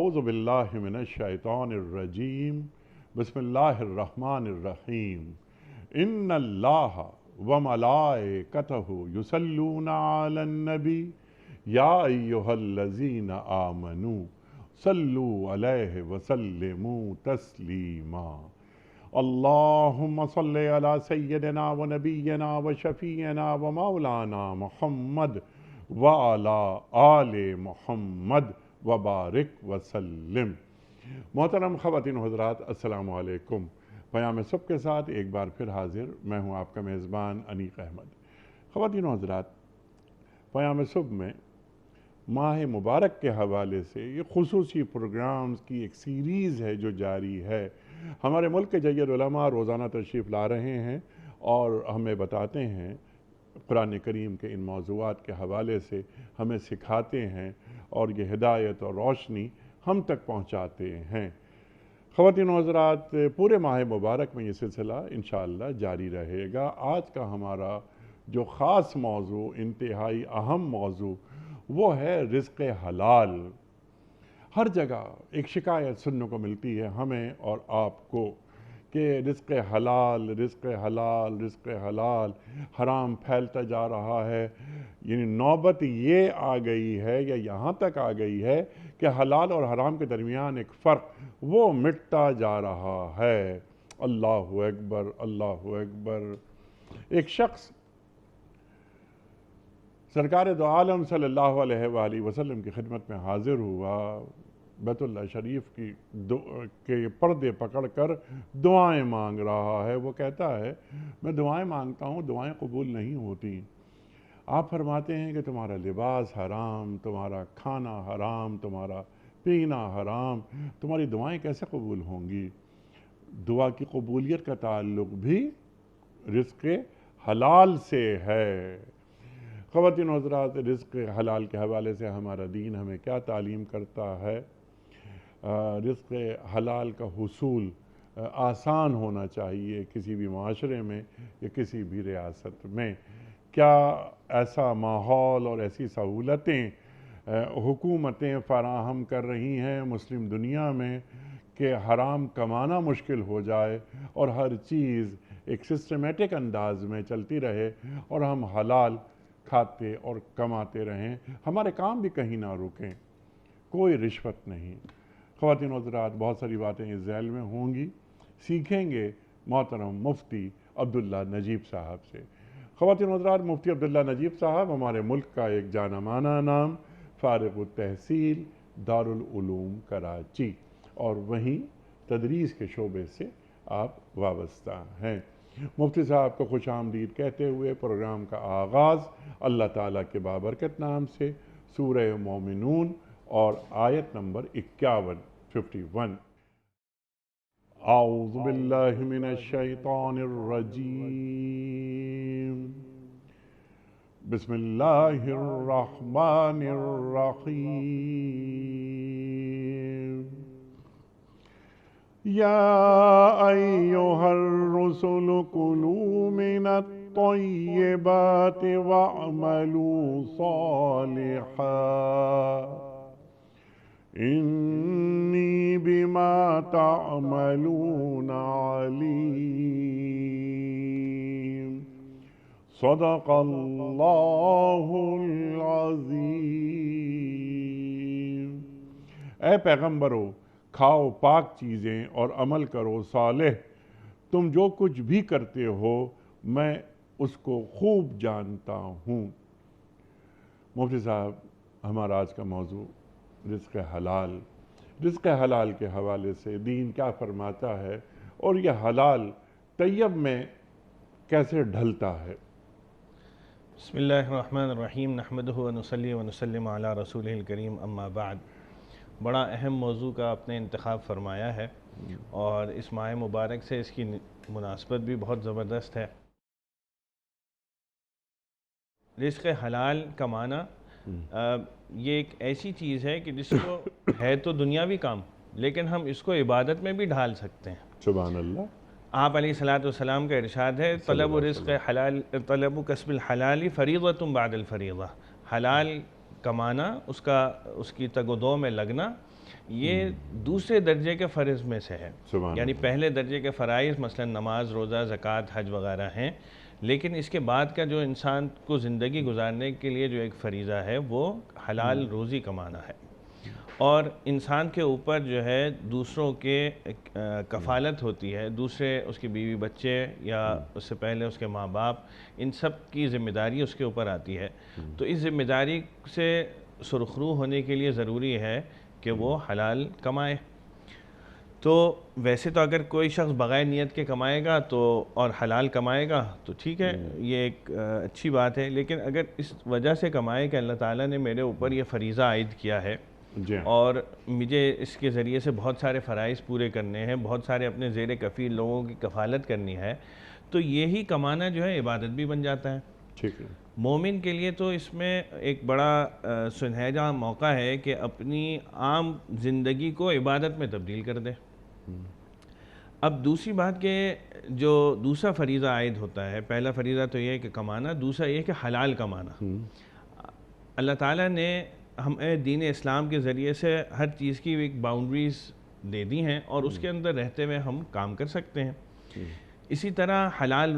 اعوذ باللہ من الشیطان الرجیم بسم اللہ الرحمن الرحیم ان اللہ وملائکتہ یصلون علی النبی یا ایہا الذین آمنوا صلوا علیہ وسلموا تسلیما اللہم صلی علی سیدنا و نبینا و شفیعنا و مولانا محمد وعلی آل محمد وبارک وسلم۔ محترم خواتین و حضرات، السلام علیکم۔ پیام صبح کے ساتھ ایک بار پھر حاضر میں ہوں آپ کا میزبان انیق احمد۔ خواتین و حضرات، پیام صبح میں ماہ مبارک کے حوالے سے یہ خصوصی پروگرامز کی ایک سیریز ہے جو جاری ہے۔ ہمارے ملک کے جید علماء روزانہ تشریف لا رہے ہیں اور ہمیں بتاتے ہیں، قرآن کریم کے ان موضوعات کے حوالے سے ہمیں سکھاتے ہیں اور یہ ہدایت اور روشنی ہم تک پہنچاتے ہیں۔ خواتین و حضرات، پورے ماہ مبارک میں یہ سلسلہ انشاءاللہ جاری رہے گا۔ آج کا ہمارا جو خاص موضوع، انتہائی اہم موضوع، وہ ہے رزق حلال۔ ہر جگہ ایک شکایت سننے کو ملتی ہے ہمیں اور آپ کو کہ رزق حلال، رزق حلال، رزق حلال، حرام پھیلتا جا رہا ہے۔ یعنی نوبت یہ آ گئی ہے یا یہاں تک آ گئی ہے کہ حلال اور حرام کے درمیان ایک فرق وہ مٹتا جا رہا ہے۔ اللہ اکبر، اللہ اکبر۔ ایک شخص سرکار دو عالم صلی اللہ علیہ وآلہ وسلم کی خدمت میں حاضر ہوا، بیت اللہ شریف کے پردے پکڑ کر دعائیں مانگ رہا ہے۔ وہ کہتا ہے میں دعائیں مانگتا ہوں، دعائیں قبول نہیں ہوتی۔ آپ فرماتے ہیں کہ تمہارا لباس حرام، تمہارا کھانا حرام، تمہارا پینا حرام، تمہاری دعائیں کیسے قبول ہوں گی؟ دعا کی قبولیت کا تعلق بھی رزق حلال سے ہے۔ خواتین و حضرات، رزق حلال کے حوالے سے ہمارا دین ہمیں کیا تعلیم کرتا ہے؟ رزق حلال کا حصول آسان ہونا چاہیے کسی بھی معاشرے میں یا کسی بھی ریاست میں۔ کیا ایسا ماحول اور ایسی سہولتیں حکومتیں فراہم کر رہی ہیں مسلم دنیا میں کہ حرام کمانا مشکل ہو جائے اور ہر چیز ایک سسٹمیٹک انداز میں چلتی رہے اور ہم حلال کھاتے اور کماتے رہیں، ہمارے کام بھی کہیں نہ رکیں، کوئی رشوت نہیں؟ خواتین و حضرات، بہت ساری باتیں اس ذیل میں ہوں گی، سیکھیں گے محترم مفتی عبداللہ نجیب صاحب سے۔ خواتین و حضرات، مفتی عبداللہ نجیب صاحب ہمارے ملک کا ایک جانا مانا نام، فارغ التحصیل دارالعلوم کراچی، اور وہیں تدریس کے شعبے سے آپ وابستہ ہیں۔ مفتی صاحب کو خوش آمدید کہتے ہوئے پروگرام کا آغاز اللہ تعالیٰ کے بابرکت نام سے سورہ مومنون اور آیت نمبر 51 اعوذ باللہ من الشیطان الرجیم بسم اللہ الرحمن الرحیم یا ایہا الرسل کلوا من الطیبات واعملوا صالحا انی بما تعملون علیم۔ صدق اللہ العظیم۔ اے پیغمبرو، کھاؤ پاک چیزیں اور عمل کرو صالح، تم جو کچھ بھی کرتے ہو میں اس کو خوب جانتا ہوں۔ مفتی صاحب، ہمارا آج کا موضوع رزق حلال۔ رزق حلال کے حوالے سے دین کیا فرماتا ہے اور یہ حلال طیب میں کیسے ڈھلتا ہے؟ بسم اللہ الرحمن الرحیم، نحمدہ ونصلی ونسلم علی رسولہ الکریم، اما بعد۔ بڑا اہم موضوع کا آپ نے انتخاب فرمایا ہے اور اس ماہ مبارک سے اس کی مناسبت بھی بہت زبردست ہے۔ رزق حلال کمانا یہ ایک ایسی چیز ہے کہ جس کو ہے تو دنیاوی کام، لیکن ہم اس کو عبادت میں بھی ڈھال سکتے ہیں۔ سبحان اللہ۔ آپ علیہ السلام کا ارشاد ہے، طلب رزق حلال، طلب کسب الحلال فریضۃ بعد الفریضہ۔ حلال کمانا، اس کی تگ و دو میں لگنا، یہ دوسرے درجے کے فرض میں سے ہے. سبحان یعنی پہلے درجے کے فرائض مثلا نماز، روزہ، زکوٰۃ، حج وغیرہ ہیں، لیکن اس کے بعد کا جو انسان کو زندگی گزارنے کے لیے جو ایک فریضہ ہے وہ حلال روزی کمانا ہے. اور انسان کے اوپر جو ہے دوسروں کے کفالت ہوتی ہے، دوسرے اس کی بیوی بچے یا اس سے پہلے اس کے ماں باپ، ان سب کی ذمہ داری اس کے اوپر آتی ہے. تو اس ذمہ داری سے سرخرو ہونے کے لیے ضروری ہے کہ وہ حلال کمائے. تو ویسے تو اگر کوئی شخص بغیر نیت کے کمائے گا تو اور حلال کمائے گا تو ٹھیک ہے، یہ ایک اچھی بات ہے. لیکن اگر اس وجہ سے کمائے کہ اللہ تعالیٰ نے میرے اوپر یہ فریضہ عائد کیا ہے اور مجھے اس کے ذریعے سے بہت سارے فرائض پورے کرنے ہیں، بہت سارے اپنے زیر کفیل لوگوں کی کفالت کرنی ہے، تو یہی کمانا جو ہے عبادت بھی بن جاتا ہے. ٹھیک ہے. مومن کے لیے تو اس میں ایک بڑا سنہرا موقع ہے کہ اپنی عام زندگی کو عبادت میں تبدیل کر دے. اب دوسری بات کہ جو دوسرا فریضہ عائد ہوتا ہے، پہلا فریضہ تو یہ ہے کہ کمانا، دوسرا یہ کہ حلال کمانا. اللہ تعالیٰ نے ہمیں دین اسلام کے ذریعے سے ہر چیز کی ایک باؤنڈریز دے دی ہیں اور اس کے اندر رہتے ہوئے ہم کام کر سکتے ہیں. اسی طرح حلال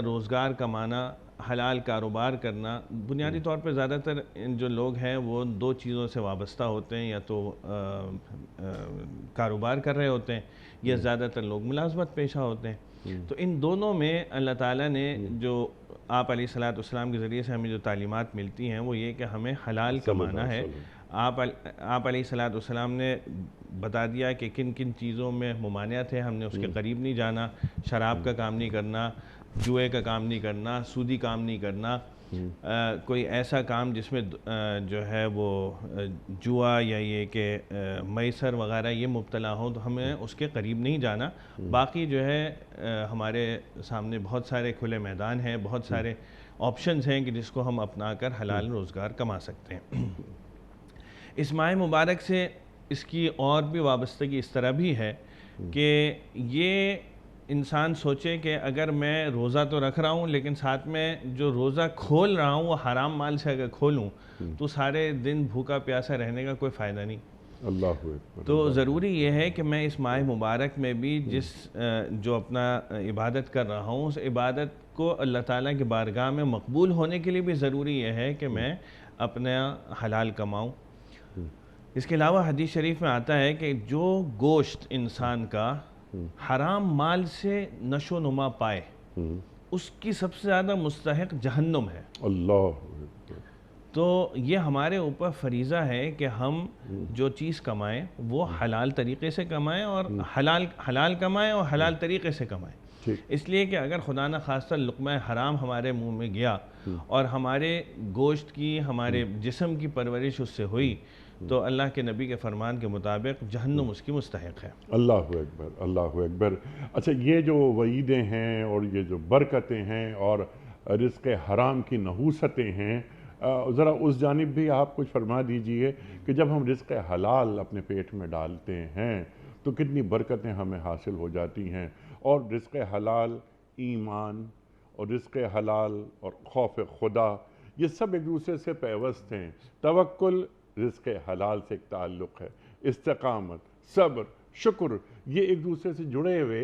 روزگار کمانا، حلال کاروبار کرنا، بنیادی طور پہ زیادہ تر جو لوگ ہیں وہ دو چیزوں سے وابستہ ہوتے ہیں، یا تو کاروبار کر رہے ہوتے ہیں یا زیادہ تر لوگ ملازمت پیشہ ہوتے ہیں. تو ان دونوں میں اللہ تعالیٰ نے جو آپ علیہ السلام کے ذریعے سے ہمیں جو تعلیمات ملتی ہیں وہ یہ کہ ہمیں حلال کمانا ہے. آپ علیہ السلام نے بتا دیا کہ کن کن چیزوں میں ممانعت ہے، ہم نے اس کے قریب نہیں جانا. شراب کا کام نہیں کرنا، جوئے کا کام نہیں کرنا، سودی کام نہیں کرنا، کوئی ایسا کام جس میں جو ہے وہ جوا یا یہ کہ میسر وغیرہ یہ مبتلا ہوں تو ہمیں اس کے قریب نہیں جانا. باقی جو ہے ہمارے سامنے بہت سارے کھلے میدان ہیں، بہت سارے آپشنز ہیں کہ جس کو ہم اپنا کر حلال روزگار کما سکتے ہیں. اس ماہ مبارک سے اس کی اور بھی وابستگی اس طرح بھی ہے کہ یہ انسان سوچے کہ اگر میں روزہ تو رکھ رہا ہوں لیکن ساتھ میں جو روزہ کھول رہا ہوں وہ حرام مال سے اگر کھولوں تو سارے دن بھوکا پیاسا رہنے کا کوئی فائدہ نہیں. اللہ اکبر. تو ضروری یہ ہے کہ میں اس ماہ مبارک میں بھی جو اپنا عبادت کر رہا ہوں اس عبادت کو اللہ تعالیٰ کی بارگاہ میں مقبول ہونے کے لیے بھی ضروری یہ ہے کہ میں اپنا حلال کماؤں. اس کے علاوہ حدیث شریف میں آتا ہے کہ جو گوشت انسان کا حرام مال سے نشو و نما پائے اس کی سب سے زیادہ مستحق جہنم ہے. اللہ اکبر. تو یہ ہمارے اوپر فریضہ ہے کہ ہم جو چیز کمائیں وہ حلال طریقے سے کمائیں اور حلال کمائیں اور حلال طریقے سے کمائیں. اس لیے کہ اگر خدا نہ خواستہ لقمہ حرام ہمارے منہ میں گیا اور ہمارے گوشت کی، ہمارے جسم کی پرورش اس سے ہوئی تو اللہ کے نبی کے فرمان کے مطابق جہنم اس کی مستحق ہے. اللہ اکبر. اللہ اکبر. اچھا، یہ جو وعیدیں ہیں اور یہ جو برکتیں ہیں اور رزق حرام کی نحوستیں ہیں، ذرا اس جانب بھی آپ کچھ فرما دیجئے کہ جب ہم رزق حلال اپنے پیٹ میں ڈالتے ہیں تو کتنی برکتیں ہمیں حاصل ہو جاتی ہیں. اور رزق حلال، ایمان اور رزق حلال اور خوف خدا یہ سب ایک دوسرے سے پیوست ہیں. توکل رزق حلال سے ایک تعلق ہے، استقامت، صبر، شکر یہ ایک دوسرے سے جڑے ہوئے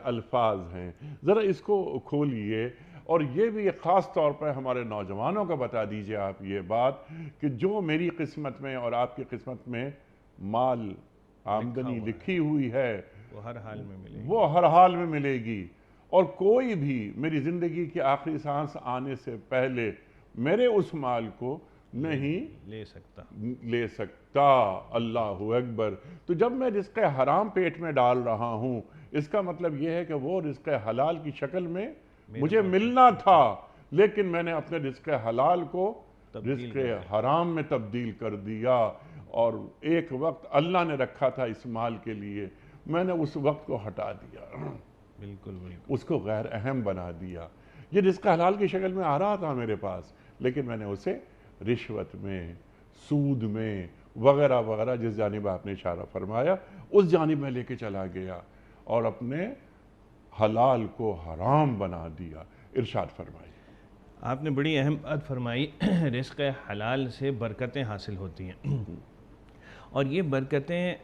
الفاظ ہیں. ذرا اس کو کھولیے اور یہ بھی خاص طور پر ہمارے نوجوانوں کو بتا دیجئے آپ یہ بات کہ جو میری قسمت میں اور آپ کی قسمت میں مال آمدنی لکھی ہوئی ہے وہ ہر حال میں ملے گی، وہ ہر حال میں ملے گی. اور کوئی بھی میری زندگی کی آخری سانس آنے سے پہلے میرے اس مال کو نہیں لے سکتا. اللہ اکبر. تو جب میں رزق حرام پیٹ میں ڈال رہا ہوں اس کا مطلب یہ ہے کہ وہ رزق حلال کی شکل میں مجھے ملنا تھا لیکن میں نے اپنے رزق حلال کو رزق حرام میں تبدیل کر دیا. اور ایک وقت اللہ نے رکھا تھا اس مال کے لیے، میں نے اس وقت کو ہٹا دیا، بالکل اس کو غیر اہم بنا دیا. یہ رزق حلال کی شکل میں آ رہا تھا میرے پاس لیکن میں نے اسے رشوت میں، سود میں وغیرہ وغیرہ جس جانب آپ نے اشارہ فرمایا اس جانب میں لے کے چلا گیا اور اپنے حلال کو حرام بنا دیا. ارشاد فرمائی. آپ نے بڑی اہم بات فرمائی. رزق حلال سے برکتیں حاصل ہوتی ہیں اور یہ برکتیں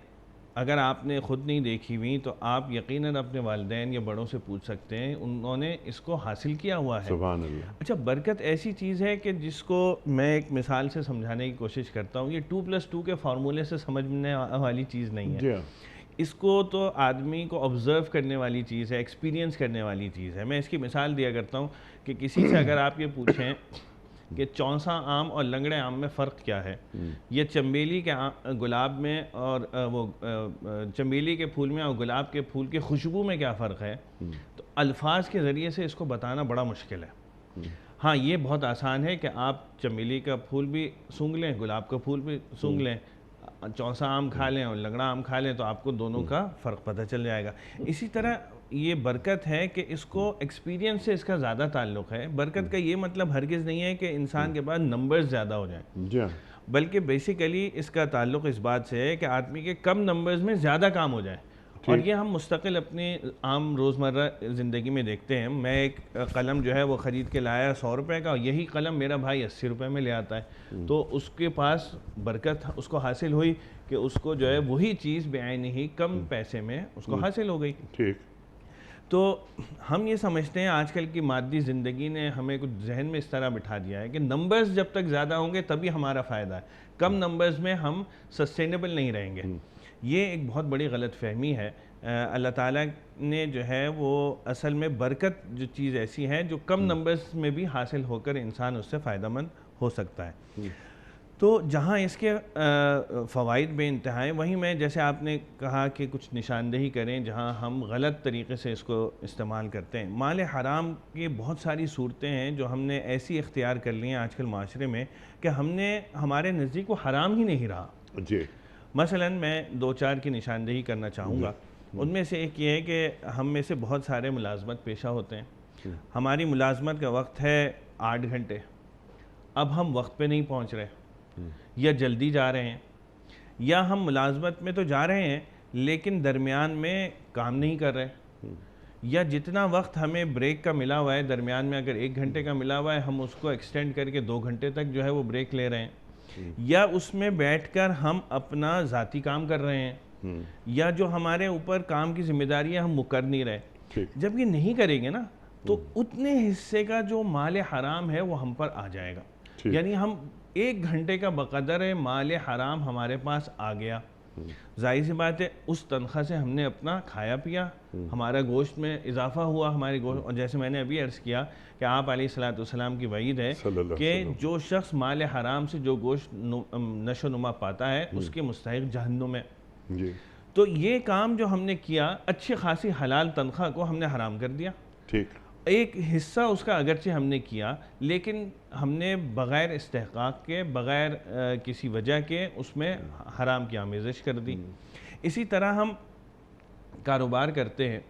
اگر آپ نے خود نہیں دیکھی ہوئی تو آپ یقیناً اپنے والدین یا بڑوں سے پوچھ سکتے ہیں، انہوں نے اس کو حاصل کیا ہوا ہے۔ سبحان اللہ۔ اچھا، برکت ایسی چیز ہے کہ جس کو میں ایک مثال سے سمجھانے کی کوشش کرتا ہوں۔ یہ 2+2 کے فارمولے سے سمجھنے والی چیز نہیں ہے، جی ہاں، اس کو تو آدمی کو آبزرو کرنے والی چیز ہے، ایکسپیرینس کرنے والی چیز ہے۔ میں اس کی مثال دیا کرتا ہوں کہ کسی سے اگر آپ یہ پوچھیں کہ چونسا آم اور لنگڑے آم میں فرق کیا ہے، یا چنبیلی کے گلاب میں اور وہ چنبیلی کے پھول میں اور گلاب کے پھول کی خوشبو میں کیا فرق ہے، تو الفاظ کے ذریعے سے اس کو بتانا بڑا مشکل ہے۔ ہاں، یہ بہت آسان ہے کہ آپ چنبیلی کا پھول بھی سونگھ لیں، گلاب کا پھول بھی سونگھ لیں، چونسا آم کھا لیں اور لنگڑا آم کھا لیں، تو آپ کو دونوں کا فرق پتہ چل جائے گا۔ اسی طرح یہ برکت ہے کہ اس کو ایکسپیرینس سے اس کا زیادہ تعلق ہے۔ برکت کا یہ مطلب ہرگز نہیں ہے کہ انسان کے پاس نمبرز زیادہ ہو جائیں، جی ہاں، بلکہ بیسیکلی اس کا تعلق اس بات سے ہے کہ آدمی کے کم نمبرز میں زیادہ کام ہو جائے۔ اور یہ ہم مستقل اپنی عام روزمرہ زندگی میں دیکھتے ہیں۔ میں ایک قلم جو ہے وہ خرید کے لایا 100 روپے کا، اور یہی قلم میرا بھائی 80 روپے میں لے آتا ہے، تو اس کے پاس برکت اس کو حاصل ہوئی کہ اس کو جو ہے وہی چیز بعینہ ہی کم پیسے میں اس کو حاصل ہو گئی۔ ٹھیک۔ تو ہم یہ سمجھتے ہیں آج کل کی مادی زندگی نے ہمیں کچھ ذہن میں اس طرح بٹھا دیا ہے کہ نمبرز جب تک زیادہ ہوں گے تبھی ہمارا فائدہ ہے، کم نمبرز میں ہم سسٹینیبل نہیں رہیں گے۔ یہ ایک بہت بڑی غلط فہمی ہے۔ اللہ تعالیٰ نے جو ہے وہ اصل میں برکت جو چیز ایسی ہے جو کم نمبرز میں بھی حاصل ہو کر انسان اس سے فائدہ مند ہو سکتا ہے۔ تو جہاں اس کے فوائد بے انتہا ہیں، وہیں میں جیسے آپ نے کہا کہ کچھ نشاندہی کریں جہاں ہم غلط طریقے سے اس کو استعمال کرتے ہیں۔ مال حرام کی بہت ساری صورتیں ہیں جو ہم نے ایسی اختیار کر لی ہیں آج کل معاشرے میں کہ ہمارے نزدیک وہ حرام ہی نہیں رہا۔ جی، مثلاً میں 2-4 کی نشاندہی کرنا چاہوں گا۔ ان میں سے ایک یہ ہے کہ ہم میں سے بہت سارے ملازمت پیشہ ہوتے ہیں، ہماری ملازمت کا وقت ہے 8 گھنٹے، اب ہم وقت پہ نہیں پہنچ رہے، یا جلدی جا رہے ہیں، یا ہم ملازمت میں تو جا رہے ہیں لیکن درمیان میں کام نہیں کر رہے، یا جتنا وقت ہمیں بریک کا ملا ہوا ہے درمیان میں اگر 1 گھنٹے کا ملا ہوا ہے ہم اس کو ایکسٹینڈ کر کے 2 گھنٹے تک جو ہے وہ بریک لے رہے ہیں، یا اس میں بیٹھ کر ہم اپنا ذاتی کام کر رہے ہیں، یا جو ہمارے اوپر کام کی ذمہ داری ہے ہم وہ کر نہیں رہے۔ جب یہ نہیں کریں گے نا تو اتنے حصے کا جو مال حرام ہے وہ ہم پر آ جائے گا، یعنی ہم 1 گھنٹے کا بقدر مال حرام ہمارے پاس آ گیا، ظاہر سی بات ہے اس تنخواہ سے ہم نے اپنا کھایا پیا، ہمارا گوشت میں اضافہ ہوا، ہمارے گوشت، اور جیسے میں نے ابھی عرض کیا کہ آپ علیہ الصلوۃ والسلام کی وعید ہے کہ جو شخص مال حرام سے جو گوشت نشو نما پاتا ہے اس کے مستحق جہنم ہے۔ تو یہ کام جو ہم نے کیا، اچھی خاصی حلال تنخواہ کو ہم نے حرام کر دیا۔ ایک حصہ اس کا اگرچہ ہم نے کیا لیکن ہم نے بغیر استحقاق کے، بغیر کسی وجہ کے اس میں حرام کی آمیزش کر دی۔ اسی طرح ہم کاروبار کرتے ہیں،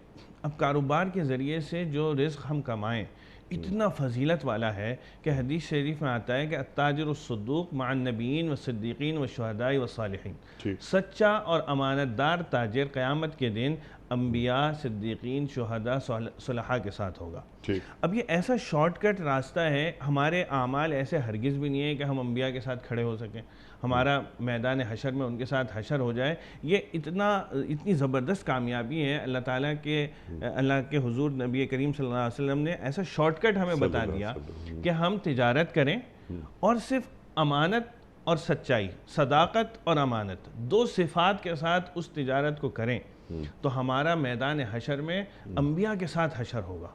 اب کاروبار کے ذریعے سے جو رزق ہم کمائیں اتنا فضیلت والا ہے کہ حدیث شریف میں آتا ہے کہ التاجر الصدوق مع النبیین والصدیقین والشہداء والصالحین، سچا اور امانت دار تاجر قیامت کے دن انبیاء، صدیقین، شہداء، صلحاء کے ساتھ ہوگا۔ اب یہ ایسا شارٹ کٹ راستہ ہے، ہمارے اعمال ایسے ہرگز بھی نہیں ہے کہ ہم انبیاء کے ساتھ کھڑے ہو سکیں، ہمارا میدان حشر میں ان کے ساتھ حشر ہو جائے۔ یہ اتنی زبردست کامیابی ہے اللہ کے حضور نبی کریم صلی اللہ علیہ وسلم نے ایسا شارٹ کٹ ہمیں بتا دیا کہ ہم تجارت کریں اور صرف امانت اور سچائی، صداقت اور امانت، 2 صفات کے ساتھ اس تجارت کو کریں تو ہمارا میدان حشر میں انبیاء کے ساتھ حشر ہوگا۔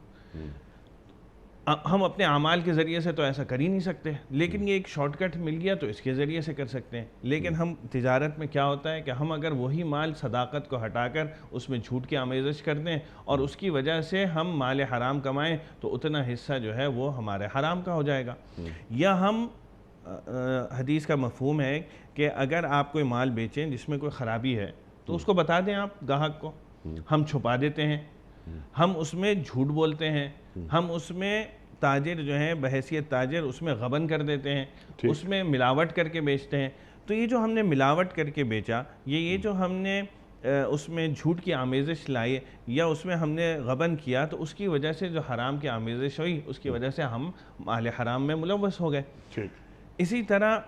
ہم اپنے اعمال کے ذریعے سے تو ایسا کر ہی نہیں سکتے، لیکن یہ ایک شارٹ کٹ مل گیا تو اس کے ذریعے سے کر سکتے ہیں۔ لیکن ہم تجارت میں کیا ہوتا ہے کہ ہم اگر وہی مال صداقت کو ہٹا کر اس میں جھوٹ کی آمیزش کر دیں اور اس کی وجہ سے ہم مال حرام کمائیں تو اتنا حصہ جو ہے وہ ہمارے حرام کا ہو جائے گا۔ یا ہم حدیث کا مفہوم ہے کہ اگر آپ کوئی مال بیچیں جس میں کوئی خرابی ہے تو اس کو بتا دیں آپ گاہک کو، ہم چھپا دیتے ہیں، ہم اس میں جھوٹ بولتے ہیں، ہم اس میں تاجر جو ہیں بحیثیت تاجر اس میں غبن کر دیتے ہیں، اس میں ملاوٹ کر کے بیچتے ہیں۔ تو یہ جو ہم نے ملاوٹ کر کے بیچا، یہ جو ہم نے اس میں جھوٹ کی آمیزش لائی یا اس میں ہم نے غبن کیا تو اس کی وجہ سے جو حرام کی آمیزش ہوئی اس کی وجہ سے ہم مال حرام میں ملوث ہو گئے۔ اسی طرح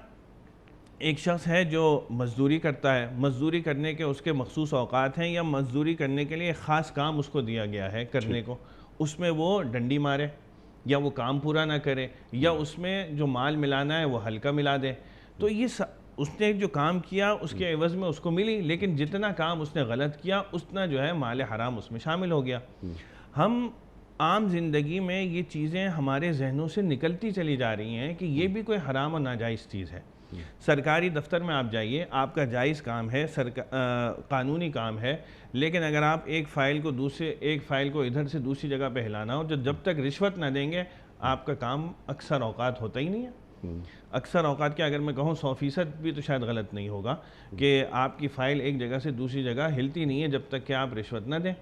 ایک شخص ہے جو مزدوری کرتا ہے، مزدوری کرنے کے اس کے مخصوص اوقات ہیں، یا مزدوری کرنے کے لیے خاص کام اس کو دیا گیا ہے کرنے کو، اس میں وہ ڈنڈی مارے یا وہ کام پورا نہ کرے، یا اس میں جو مال ملانا ہے وہ ہلکا ملا دے، تو یہ اس نے جو کام کیا اس کے عوض میں اس کو ملی، لیکن جتنا کام اس نے غلط کیا اتنا جو ہے مال حرام اس میں شامل ہو گیا۔ ہم عام زندگی میں یہ چیزیں ہمارے ذہنوں سے نکلتی چلی جا رہی ہیں کہ یہ بھی کوئی حرام اور ناجائز چیز ہے۔ سرکاری دفتر میں آپ جائیے، آپ کا جائز کام ہے، قانونی کام ہے، لیکن اگر آپ ایک فائل کو ادھر سے دوسری جگہ پہ ہلانا ہو، جب تک رشوت نہ دیں گے آپ کا کام اکثر اوقات ہوتا ہی نہیں ہے۔ اکثر اوقات کیا، اگر میں کہوں 100% بھی تو شاید غلط نہیں ہوگا کہ آپ کی فائل ایک جگہ سے دوسری جگہ ہلتی نہیں ہے جب تک کہ آپ رشوت نہ دیں۔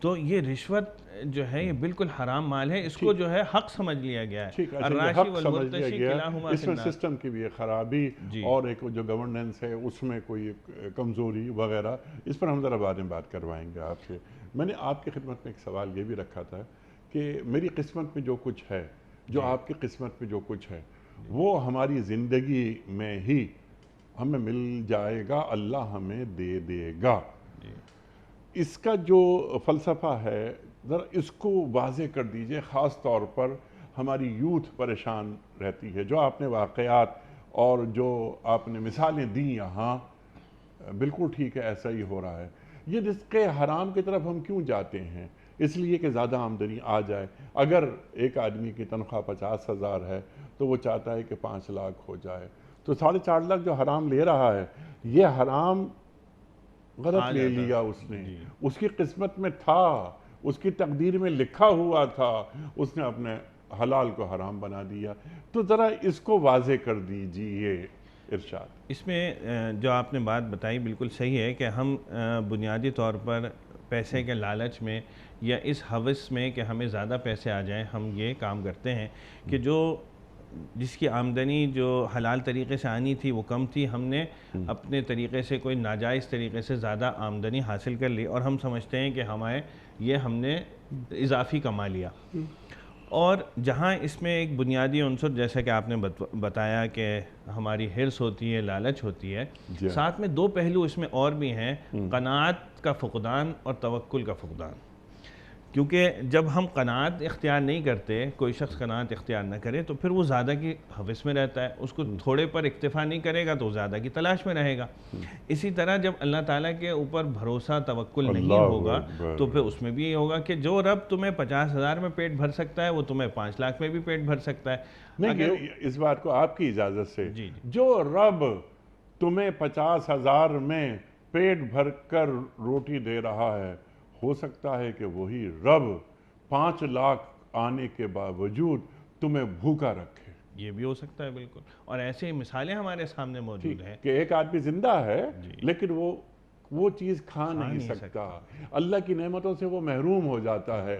تو یہ رشوت جو ہے یہ بالکل حرام مال ہے، اس کو جو ہے حق سمجھ لیا گیا ہے۔ الراشی والمرتشی کلاہما اس فی میں النار۔ سسٹم کی بھی ایک خرابی اور ایک جو گورننس ہے اس میں کوئی کمزوری وغیرہ، اس پر ہم ذرا بعد میں بات کروائیں گے آپ سے۔ میں نے آپ کی خدمت میں ایک سوال یہ بھی رکھا تھا کہ میری قسمت میں جو کچھ ہے، جو آپ کی قسمت میں جو کچھ ہے، وہ ہماری زندگی میں ہی ہمیں مل جائے گا، اللہ ہمیں دے دے گا۔ اس کا جو فلسفہ ہے ذرا اس کو واضح کر دیجئے، خاص طور پر ہماری یوتھ پریشان رہتی ہے۔ جو آپ نے واقعات اور جو آپ نے مثالیں دیں یہاں، بالکل ٹھیک ہے، ایسا ہی ہو رہا ہے۔ یہ رزق حرام کی طرف ہم کیوں جاتے ہیں؟ اس لیے کہ زیادہ آمدنی آ جائے۔ اگر ایک آدمی کی تنخواہ 50,000 ہے تو وہ چاہتا ہے کہ 5 لاکھ ہو جائے، تو 4.5 لاکھ جو حرام لے رہا ہے، یہ حرام غلط لے لیا اس نے، اس کی قسمت میں تھا، اس کی تقدیر میں لکھا ہوا تھا، اس نے اپنے حلال کو حرام بنا دیا۔ تو ذرا اس کو واضح کر دیجئے ارشاد۔ اس میں جو آپ نے بات بتائی بالکل صحیح ہے کہ ہم بنیادی طور پر پیسے کے لالچ میں یا اس ہوس میں کہ ہمیں زیادہ پیسے آ جائیں، ہم یہ کام کرتے ہیں کہ جس کی آمدنی جو حلال طریقے سے آنی تھی وہ کم تھی، ہم نے اپنے طریقے سے کوئی ناجائز طریقے سے زیادہ آمدنی حاصل کر لی، اور ہم سمجھتے ہیں کہ ہم نے اضافی کما لیا۔ اور جہاں اس میں ایک بنیادی عنصر جیسا کہ آپ نے بتایا کہ ہماری حرص ہوتی ہے، لالچ ہوتی ہے، ساتھ میں 2 پہلو اس میں اور بھی ہیں، قناعت کا فقدان اور توکل کا فقدان۔ کیونکہ جب ہم قناعت اختیار نہیں کرتے، کوئی شخص قناعت اختیار نہ کرے تو پھر وہ زیادہ کی ہوس میں رہتا ہے، اس کو تھوڑے پر اکتفا نہیں کرے گا تو وہ زیادہ کی تلاش میں رہے گا۔ اسی طرح جب اللہ تعالیٰ کے اوپر بھروسہ توکل نہیں ہوگا تو پھر اس میں بھی یہ ہوگا کہ جو رب تمہیں 50,000 میں پیٹ بھر سکتا ہے وہ تمہیں 5 لاکھ میں بھی پیٹ بھر سکتا ہے۔ نہیں، اس بات کو آپ کی اجازت سے، جو رب تمہیں 50,000 میں پیٹ بھر کر روٹی دے رہا ہے، ہو سکتا ہے کہ وہی رب 5 لاکھ آنے کے باوجود تمہیں بھوکا رکھے۔ یہ بھی ہو سکتا ہے بالکل، اور ایسے ہی مثالیں ہمارے سامنے موجود ہیں کہ ایک آدمی زندہ ہے لیکن وہ چیز کھا نہیں سکتا، اللہ کی نعمتوں سے وہ محروم ہو جاتا ہے۔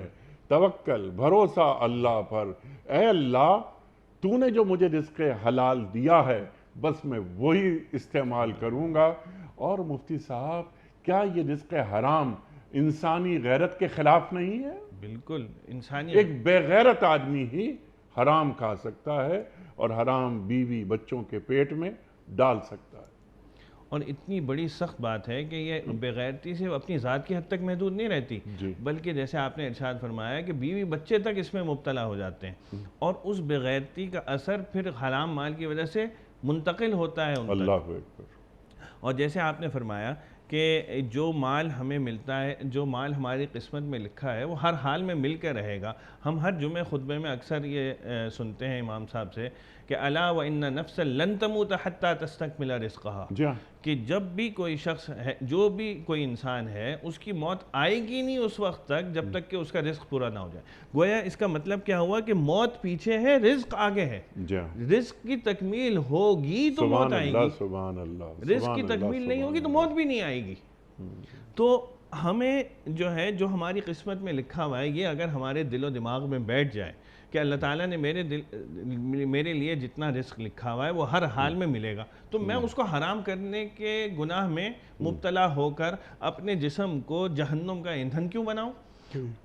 توکل، بھروسہ اللہ پر، اے اللہ تو نے جو مجھے رزق حلال دیا ہے بس میں وہی استعمال کروں گا۔ اور مفتی صاحب، کیا یہ رزق حرام انسانی غیرت کے خلاف نہیں ہے؟ بالکل، انسانی ایک بے غیرت آدمی ہی حرام کھا سکتا ہے اور حرام بیوی بچوں کے پیٹ میں ڈال سکتا ہے۔ اور اتنی بڑی سخت بات ہے کہ یہ بے غیرتی سے اپنی ذات کی حد تک محدود نہیں رہتی، بلکہ جیسے آپ نے ارشاد فرمایا کہ بیوی بچے تک اس میں مبتلا ہو جاتے ہیں، اور اس بے غیرتی کا اثر پھر حرام مال کی وجہ سے منتقل ہوتا ہے ان تک۔ اللہ اکبر۔ اور جیسے آپ نے فرمایا کہ جو مال ہمیں ملتا ہے، جو مال ہماری قسمت میں لکھا ہے وہ ہر حال میں مل کے رہے گا۔ ہم ہر جمعہ خطبے میں اکثر یہ سنتے ہیں امام صاحب سے کہ الا وان نفسا لن تموت حتى تستكمل رزقها، کہ جب بھی کوئی شخص ہے، جو بھی کوئی انسان ہے، اس کی موت آئے گی نہیں اس وقت تک جب تک کہ اس کا رزق پورا نہ ہو جائے۔ گویا اس کا مطلب کیا ہوا کہ موت پیچھے ہے، رزق آگے ہے۔ رزق کی تکمیل ہوگی تو موت آئے گی، سبحان اللہ۔ رزق کی تکمیل نہیں ہوگی تو موت بھی نہیں آئے گی۔ تو ہمیں جو ہے، جو ہماری قسمت میں لکھا ہوا ہے، یہ اگر ہمارے دل و دماغ میں بیٹھ جائے کہ اللہ تعالیٰ نے میرے لیے جتنا رزق لکھا ہوا ہے وہ ہر حال میں ملے گا، تو میں اس کو حرام کرنے کے گناہ میں مبتلا ہو کر اپنے جسم کو جہنم کا ایندھن کیوں بناؤں؟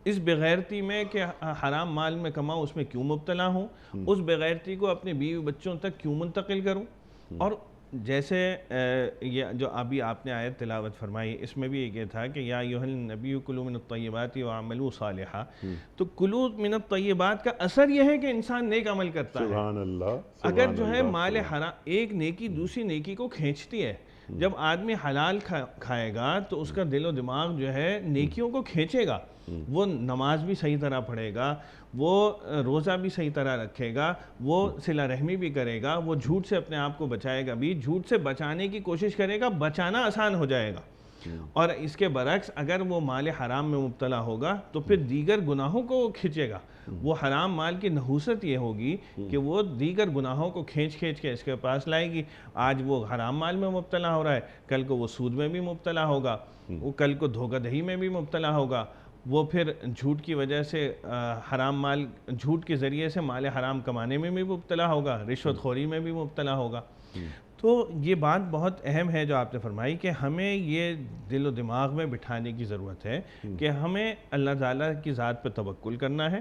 اس بغیرتی میں کہ حرام مال میں کماؤں اس میں کیوں مبتلا ہوں؟ اس بغیرتی کو اپنے بیوی بچوں تک کیوں منتقل کروں؟ اور جیسے یہ جو ابھی آپ نے آیت تلاوت فرمائی، اس میں بھی یہ تھا کہ یا ایھا النبی کلوا من الطیبات واعملوا صالحا، تو کلوا من الطیبات کا اثر یہ ہے کہ انسان نیک عمل کرتا ہے۔ سبحان اللہ، اگر سبحان جو ہے اللہ، مال حرام، ایک نیکی دوسری نیکی کو کھینچتی ہے، جب آدمی حلال کھائے گا تو اس کا دل و دماغ جو ہے نیکیوں کو کھینچے گا، وہ نماز بھی صحیح طرح پڑھے گا، وہ روزہ بھی صحیح طرح رکھے گا، وہ صلہ رحمی بھی کرے گا، وہ جھوٹ سے اپنے آپ کو بچائے گا بھی، جھوٹ سے بچانے کی کوشش کرے گا، بچانا آسان ہو جائے گا۔ اور اس کے برعکس اگر وہ مال حرام میں مبتلا ہوگا تو پھر دیگر گناہوں کو وہ کھینچے گا۔ وہ حرام مال کی نحوست یہ ہوگی کہ وہ دیگر گناہوں کو کھینچ کے اس کے پاس لائے گی۔ آج وہ حرام مال میں مبتلا ہو رہا ہے، کل کو وہ سود میں بھی مبتلا ہوگا، وہ کل کو دھوکہ دہی میں بھی مبتلا ہوگا، وہ پھر جھوٹ کی وجہ سے حرام مال، جھوٹ کے ذریعے سے مال حرام کمانے میں بھی مبتلا ہوگا، رشوت خوری میں بھی مبتلا ہوگا۔ تو یہ بات بہت اہم ہے جو آپ نے فرمائی کہ ہمیں یہ دل و دماغ میں بٹھانے کی ضرورت ہے کہ ہمیں اللہ تعالیٰ کی ذات پہ توکل کرنا ہے۔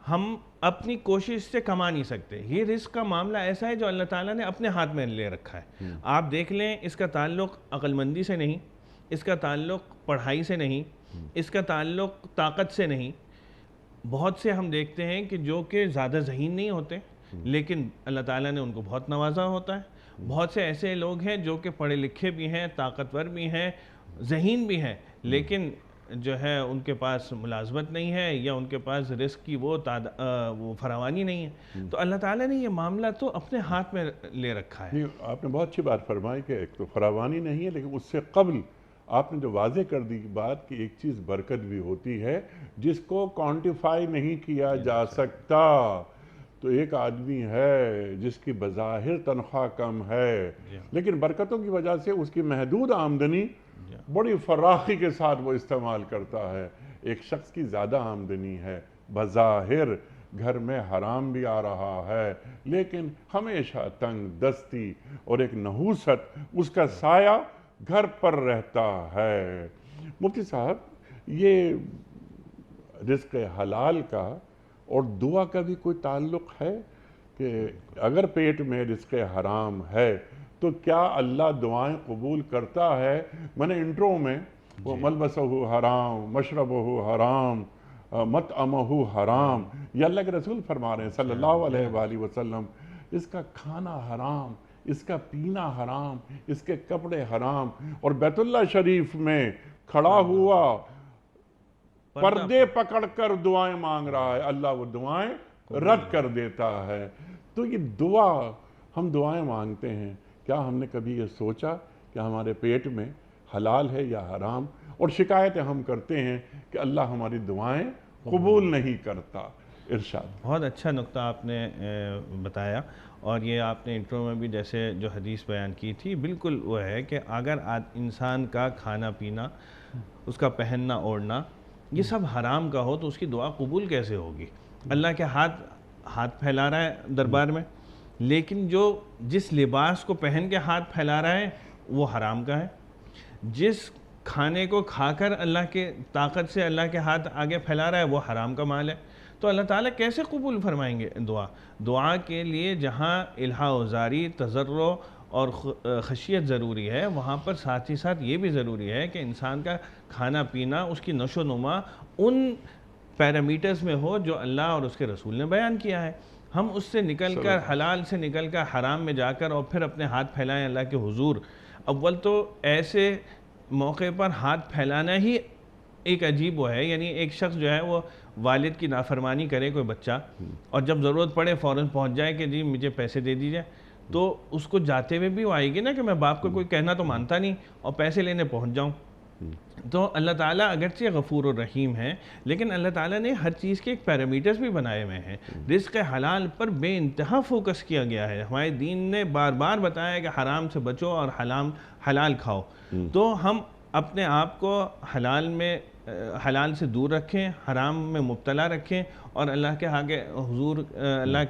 ہم اپنی کوشش سے کما نہیں سکتے، یہ رزق کا معاملہ ایسا ہے جو اللہ تعالیٰ نے اپنے ہاتھ میں لے رکھا ہے۔ آپ دیکھ لیں، اس کا تعلق عقل مندی سے نہیں، اس کا تعلق پڑھائی سے نہیں، اس کا تعلق طاقت سے نہیں۔ بہت سے ہم دیکھتے ہیں کہ جو کہ زیادہ ذہین نہیں ہوتے لیکن اللہ تعالیٰ نے ان کو بہت نوازا ہوتا ہے۔ بہت سے ایسے لوگ ہیں جو کہ پڑھے لکھے بھی ہیں، طاقتور بھی ہیں، ذہین بھی ہیں، لیکن جو ہے ان کے پاس ملازمت نہیں ہے یا ان کے پاس رزق کی وہ فراوانی نہیں ہے۔ تو اللہ تعالیٰ نے یہ معاملہ تو اپنے ہاتھ میں لے رکھا ہے۔ آپ نے بہت اچھی بات فرمائی کہ ایک تو فراوانی نہیں ہے، لیکن اس سے قبل آپ نے جو واضح کر دی بات کہ ایک چیز برکت بھی ہوتی ہے جس کو کوانٹیفائی نہیں کیا جا سکتا۔ تو ایک آدمی ہے جس کی بظاہر تنخواہ کم ہے لیکن برکتوں کی وجہ سے اس کی محدود آمدنی بڑی فراخی کے ساتھ وہ استعمال کرتا ہے۔ ایک شخص کی زیادہ آمدنی ہے، بظاہر گھر میں حرام بھی آ رہا ہے لیکن ہمیشہ تنگ دستی اور ایک نحوست اس کا سایہ گھر پر رہتا ہے۔ مفتی صاحب، یہ رزق حلال کا اور دعا کا بھی کوئی تعلق ہے کہ اگر پیٹ میں رزق حرام ہے تو کیا اللہ دعائیں قبول کرتا ہے؟ میں نے انٹرو میں وہ ملبسہ حرام، مشربہ حرام، مطعمہ حرام، یہ اللہ کے رسول فرما رہے ہیں صلی اللہ علیہ وآلہ وسلم، اس کا کھانا حرام، اس کا پینا حرام، اس کے کپڑے حرام، اور بیت اللہ شریف میں کھڑا ہوا پردے پکڑ کر دعائیں مانگ رہا ہے، اللہ وہ دعائیں رد کر دیتا ہے۔ تو یہ دعا، ہم دعائیں مانگتے ہیں، کیا ہم نے کبھی یہ سوچا کہ ہمارے پیٹ میں حلال ہے یا حرام؟ اور شکایتیں ہم کرتے ہیں کہ اللہ ہماری دعائیں قبول نہیں کرتا۔ ارشاد۔ بہت اچھا نقطہ آپ نے بتایا، اور یہ آپ نے انٹرو میں بھی جیسے جو حدیث بیان کی تھی بالکل وہ ہے کہ اگر انسان کا کھانا پینا، اس کا پہننا اوڑھنا یہ سب حرام کا ہو تو اس کی دعا قبول کیسے ہوگی؟ اللہ کے ہاتھ پھیلا رہا ہے دربار میں، لیکن جس لباس کو پہن کے ہاتھ پھیلا رہا ہے وہ حرام کا ہے، جس کھانے کو کھا کر اللہ کے طاقت سے اللہ کے ہاتھ آگے پھیلا رہا ہے وہ حرام کا مال ہے۔ تو اللہ تعالیٰ کیسے قبول فرمائیں گے دعا کے لیے جہاں الہا و زاری، تضرع اور خشیت ضروری ہے، وہاں پر ساتھ ہی ساتھ یہ بھی ضروری ہے کہ انسان کا کھانا پینا، اس کی نشو و نما ان پیرامیٹرز میں ہو جو اللہ اور اس کے رسول نے بیان کیا ہے۔ ہم اس سے نکل کر، حلال سے نکل کر حرام میں جا کر اور پھر اپنے ہاتھ پھیلائیں اللہ کے حضور، اول تو ایسے موقع پر ہاتھ پھیلانا ہی ایک عجیب وہ ہے، یعنی ایک شخص جو ہے وہ والد کی نافرمانی کرے، کوئی بچہ، اور جب ضرورت پڑے فوراً پہنچ جائے کہ جی مجھے پیسے دے دیجئے، تو اس کو جاتے ہوئے بھی وہ آئے گی نا کہ میں باپ کو کوئی کہنا تو مانتا نہیں اور پیسے لینے پہنچ جاؤں۔ تو اللہ تعالیٰ اگرچہ غفور الرحیم ہے لیکن اللہ تعالیٰ نے ہر چیز کے ایک پیرامیٹرز بھی بنائے ہوئے ہیں۔ رزق حلال پر بے انتہا فوکس کیا گیا ہے، ہمارے دین نے بار بار بتایا کہ حرام سے بچو اور حلال کھاؤ۔ تو ہم اپنے آپ کو حلال سے دور رکھیں، حرام میں مبتلا رکھیں، اور اللہ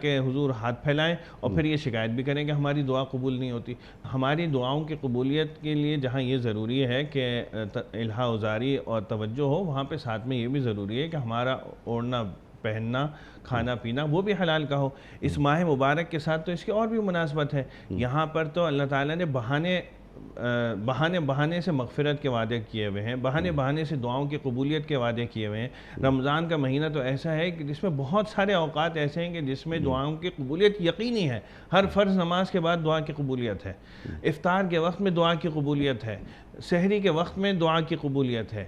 کے حضور ہاتھ پھیلائیں، اور پھر یہ شکایت بھی کریں کہ ہماری دعا قبول نہیں ہوتی۔ ہماری دعاؤں کی قبولیت کے لیے جہاں یہ ضروری ہے کہ الہا و زاری اور توجہ ہو، وہاں پہ ساتھ میں یہ بھی ضروری ہے کہ ہمارا اوڑھنا پہننا، کھانا پینا وہ بھی حلال کا ہو۔ اس ماہ مبارک کے ساتھ تو اس کی اور بھی مناسبت ہے، یہاں پر تو اللہ تعالیٰ نے بہانے سے مغفرت کے وعدے کیے ہوئے ہیں، بہانے سے دعاؤں کی قبولیت کے وعدے کیے ہوئے ہیں۔ رمضان کا مہینہ تو ایسا ہے کہ جس میں بہت سارے اوقات ایسے ہیں کہ جس میں دعاؤں کی قبولیت یقینی ہے، ہر فرض نماز کے بعد دعا کی قبولیت ہے، افطار کے وقت میں دعا کی قبولیت ہے، سحری کے وقت میں دعا کی قبولیت ہے۔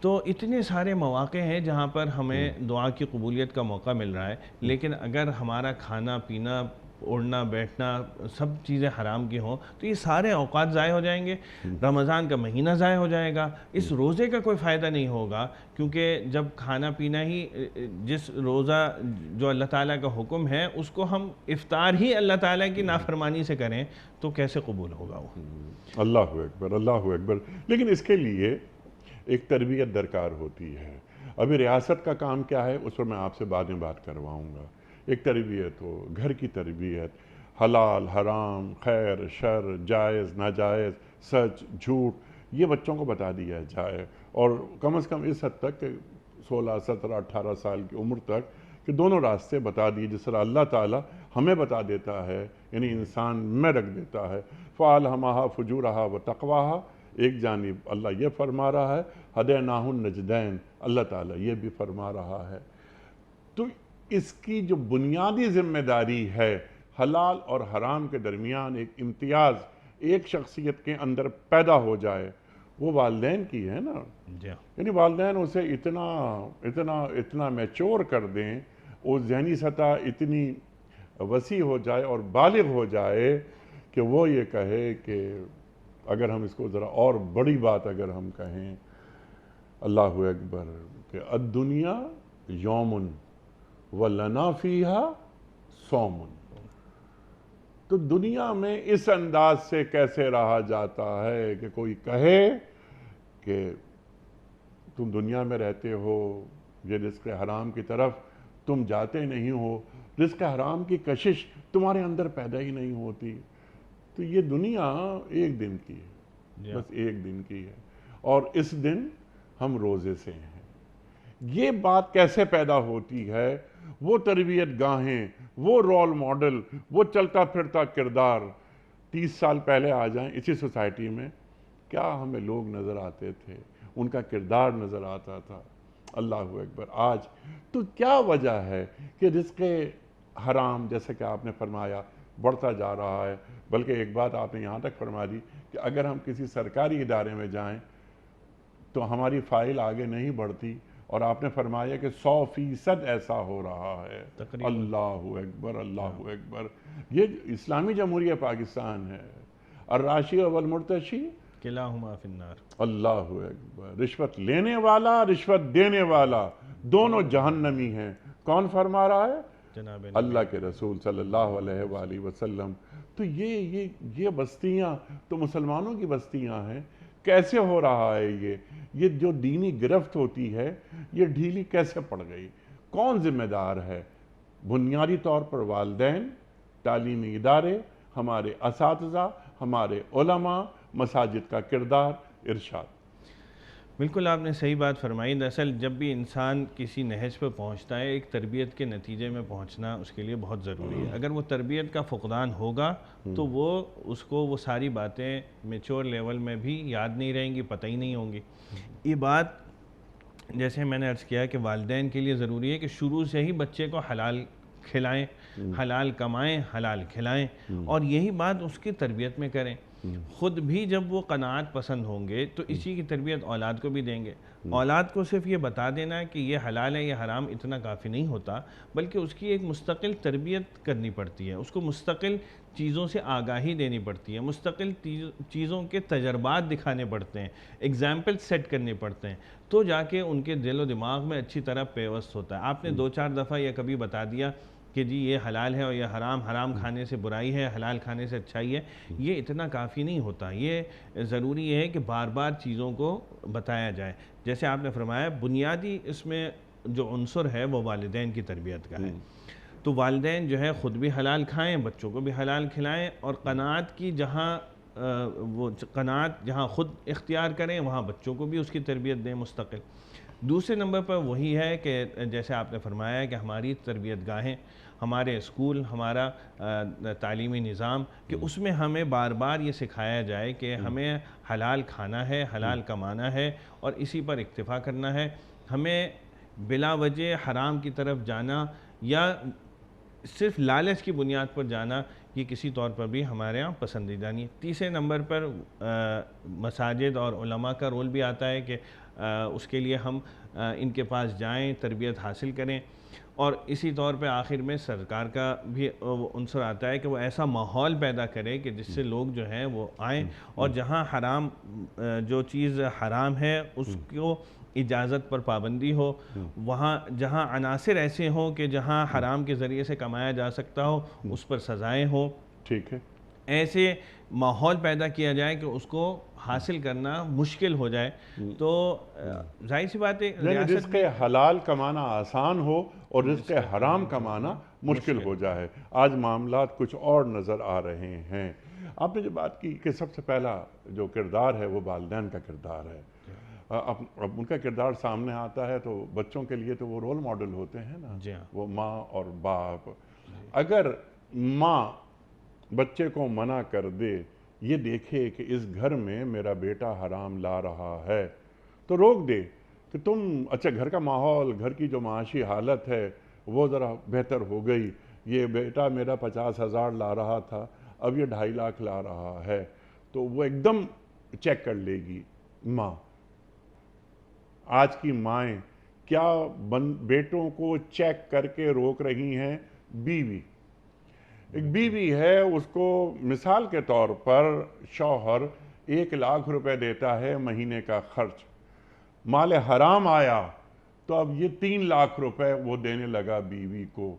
تو اتنے سارے مواقع ہیں جہاں پر ہمیں دعا کی قبولیت کا موقع مل رہا ہے، لیکن اگر ہمارا کھانا پینا، اڑنا بیٹھنا سب چیزیں حرام کی ہوں تو یہ سارے اوقات ضائع ہو جائیں گے، رمضان کا مہینہ ضائع ہو جائے گا، اس روزے کا کوئی فائدہ نہیں ہوگا، کیونکہ جب کھانا پینا ہی جس روزہ جو اللہ تعالیٰ کا حکم ہے اس کو ہم افطار ہی اللہ تعالیٰ کی نافرمانی سے کریں تو کیسے قبول ہوگا وہ؟ اللہ اکبر، اللہ اکبر۔ لیکن اس کے لیے ایک تربیت درکار ہوتی ہے۔ ابھی ریاست کا کام کیا ہے اس پر میں آپ سے بعد میں بات کرواؤں گا۔ ایک تربیت ہو، گھر کی تربیت، حلال حرام، خیر شر، جائز ناجائز، سچ جھوٹ، یہ بچوں کو بتا دیا جائے، اور کم از کم اس حد تک کہ 16 17 18 سال کی عمر تک کہ دونوں راستے بتا دیے، جس طرح اللہ تعالیٰ ہمیں بتا دیتا ہے، یعنی انسان میں رکھ دیتا ہے فَأَلْهَمَهَا فُجُورَهَا وَتَقْوَاهَا، ایک جانب اللہ یہ فرما رہا ہے هَدَيْنَاهُ النَّجْدَيْنِ، اللہ تعالیٰ یہ بھی فرما رہا ہے۔ تو اس کی جو بنیادی ذمہ داری ہے حلال اور حرام کے درمیان ایک امتیاز ایک شخصیت کے اندر پیدا ہو جائے، وہ والدین کی ہے نا۔ یعنی والدین اسے اتنا میچور کر دیں، وہ ذہنی سطح اتنی وسیع ہو جائے اور بالغ ہو جائے کہ وہ یہ کہے کہ اگر ہم اس کو ذرا اور بڑی بات اگر ہم کہیں، اللہ اکبر، کہ الدنیا یومن وَلَنَا فِيهَا صَوْمٌ، تو دنیا میں اس انداز سے کیسے رہا جاتا ہے کہ کوئی کہے کہ تم دنیا میں رہتے ہو، یہ رزق حرام کی طرف تم جاتے نہیں ہو، رزق حرام کی کشش تمہارے اندر پیدا ہی نہیں ہوتی۔ تو یہ دنیا ایک دن کی ہے، بس ایک دن کی ہے، اور اس دن ہم روزے سے ہیں۔ یہ بات کیسے پیدا ہوتی ہے؟ وہ تربیت گاہیں، وہ رول ماڈل، وہ چلتا پھرتا کردار 30 سال پہلے آ جائیں اسی سوسائٹی میں، کیا ہمیں لوگ نظر آتے تھے، ان کا کردار نظر آتا تھا۔ اللہ اکبر۔ آج تو کیا وجہ ہے کہ رزق حرام جیسے کہ آپ نے فرمایا بڑھتا جا رہا ہے؟ بلکہ ایک بات آپ نے یہاں تک فرما دی کہ اگر ہم کسی سرکاری ادارے میں جائیں تو ہماری فائل آگے نہیں بڑھتی، اور آپ نے فرمایا کہ 100% ایسا ہو رہا ہے۔ اللہ اکبر، اللہ اکبر۔ یہ اسلامی جمہوریہ پاکستان ہے، الراشی والمرتشی کلاہما فی النار۔ اللہ اکبر۔ رشوت لینے والا، رشوت دینے والا، دونوں جہنمی ہیں۔ کون فرما رہا ہے؟ جناب اللہ کے رسول صلی اللہ علیہ وآلہ وسلم۔ تو یہ بستیاں تو مسلمانوں کی بستیاں ہیں۔ کیسے ہو رہا ہے یہ جو دینی گرفت ہوتی ہے یہ ڈھیلی کیسے پڑ گئی؟ کون ذمہ دار ہے؟ بنیادی طور پر والدین، تعلیمی ادارے، ہمارے اساتذہ، ہمارے علماء، مساجد کا کردار، ارشاد۔ بالکل آپ نے صحیح بات فرمائی۔ دراصل جب بھی انسان کسی نہج پہ پہنچتا ہے، ایک تربیت کے نتیجے میں پہنچنا اس کے لیے بہت ضروری ہے۔ اگر وہ تربیت کا فقدان ہوگا تو اس کو وہ ساری باتیں میچور لیول میں بھی یاد نہیں رہیں گی، پتہ ہی نہیں ہوں گی۔ یہ بات جیسے میں نے عرض کیا کہ والدین کے لیے ضروری ہے کہ شروع سے ہی بچے کو حلال کھلائیں، حلال کمائیں، حلال کھلائیں، اور یہی بات اس کی تربیت میں کریں۔ خود بھی جب وہ قناعت پسند ہوں گے تو اسی کی تربیت اولاد کو بھی دیں گے۔ اولاد کو صرف یہ بتا دینا کہ یہ حلال ہے یہ حرام اتنا کافی نہیں ہوتا، بلکہ اس کی ایک مستقل تربیت کرنی پڑتی ہے، اس کو مستقل چیزوں سے آگاہی دینی پڑتی ہے، مستقل چیزوں کے تجربات دکھانے پڑتے ہیں، ایگزامپل سیٹ کرنے پڑتے ہیں، تو جا کے ان کے دل و دماغ میں اچھی طرح پیوست ہوتا ہے۔ آپ نے 2-4 دفعہ یہ کبھی بتا دیا کہ جی یہ حلال ہے اور یہ حرام، حرام کھانے سے برائی ہے، حلال کھانے سے اچھائی ہے، یہ اتنا کافی نہیں ہوتا۔ یہ ضروری ہے کہ بار بار چیزوں کو بتایا جائے۔ جیسے آپ نے فرمایا بنیادی اس میں جو عنصر ہے وہ والدین کی تربیت کا ہے، تو والدین جو ہے خود بھی حلال کھائیں، بچوں کو بھی حلال کھلائیں، اور قناعت کی قناعت جہاں خود اختیار کریں وہاں بچوں کو بھی اس کی تربیت دیں مستقل۔ دوسرے نمبر پر وہی ہے کہ جیسے آپ نے فرمایا کہ ہماری تربیت گاہیں، ہمارے اسکول، ہمارا تعلیمی نظام، کہ اس میں ہمیں بار بار یہ سکھایا جائے کہ ہمیں حلال کھانا ہے، حلال کمانا ہے اور اسی پر اکتفا کرنا ہے. ہمیں بلا وجہ حرام کی طرف جانا یا صرف لالچ کی بنیاد پر جانا یہ کسی طور پر بھی ہمارے ہاں پسندیدہ نہیں ہے. تیسرے نمبر پر مساجد اور علماء کا رول بھی آتا ہے کہ اس کے لیے ہم ان کے پاس جائیں، تربیت حاصل کریں. اور اسی طور پہ آخر میں سرکار کا بھی عنصر آتا ہے کہ وہ ایسا ماحول پیدا کرے کہ جس سے لوگ جو ہیں وہ آئیں، اور جہاں حرام جو چیز حرام ہے اس کو اجازت پر پابندی ہو، وہاں جہاں عناصر ایسے ہوں کہ جہاں حرام کے ذریعے سے کمایا جا سکتا ہو اس پر سزائیں ہوں. ٹھیک ہے، ایسے ماحول پیدا کیا جائے کہ اس کو حاصل کرنا مشکل ہو جائے. تو ظاہر سی بات ہے یعنی رزق حلال کمانا آسان ہو اور رزق حرام کمانا مشکل ہو جائے. آج معاملات کچھ اور نظر آ رہے ہیں. آپ نے جو بات کی کہ سب سے پہلا جو کردار ہے وہ والدین کا کردار ہے. اب ان کا کردار سامنے آتا ہے تو بچوں کے لیے تو وہ رول ماڈل ہوتے ہیں نا، وہ ماں اور باپ. اگر ماں بچے کو منع کر دے، یہ دیکھے کہ اس گھر میں میرا بیٹا حرام لا رہا ہے تو روک دے کہ تم اچھا گھر کا ماحول، گھر کی جو معاشی حالت ہے وہ ذرا بہتر ہو گئی، یہ بیٹا میرا 50,000 لا رہا تھا اب یہ 2.5 لاکھ لا رہا ہے، تو وہ ایک دم چیک کر لے گی ماں. آج کی مائیں کیا بیٹوں کو چیک کر کے روک رہی ہیں؟ بیوی، ایک بیوی ہے، اس کو مثال کے طور پر شوہر 1 لاکھ روپے دیتا ہے مہینے کا خرچ، مال حرام آیا تو اب یہ 3 لاکھ روپے وہ دینے لگا بیوی کو.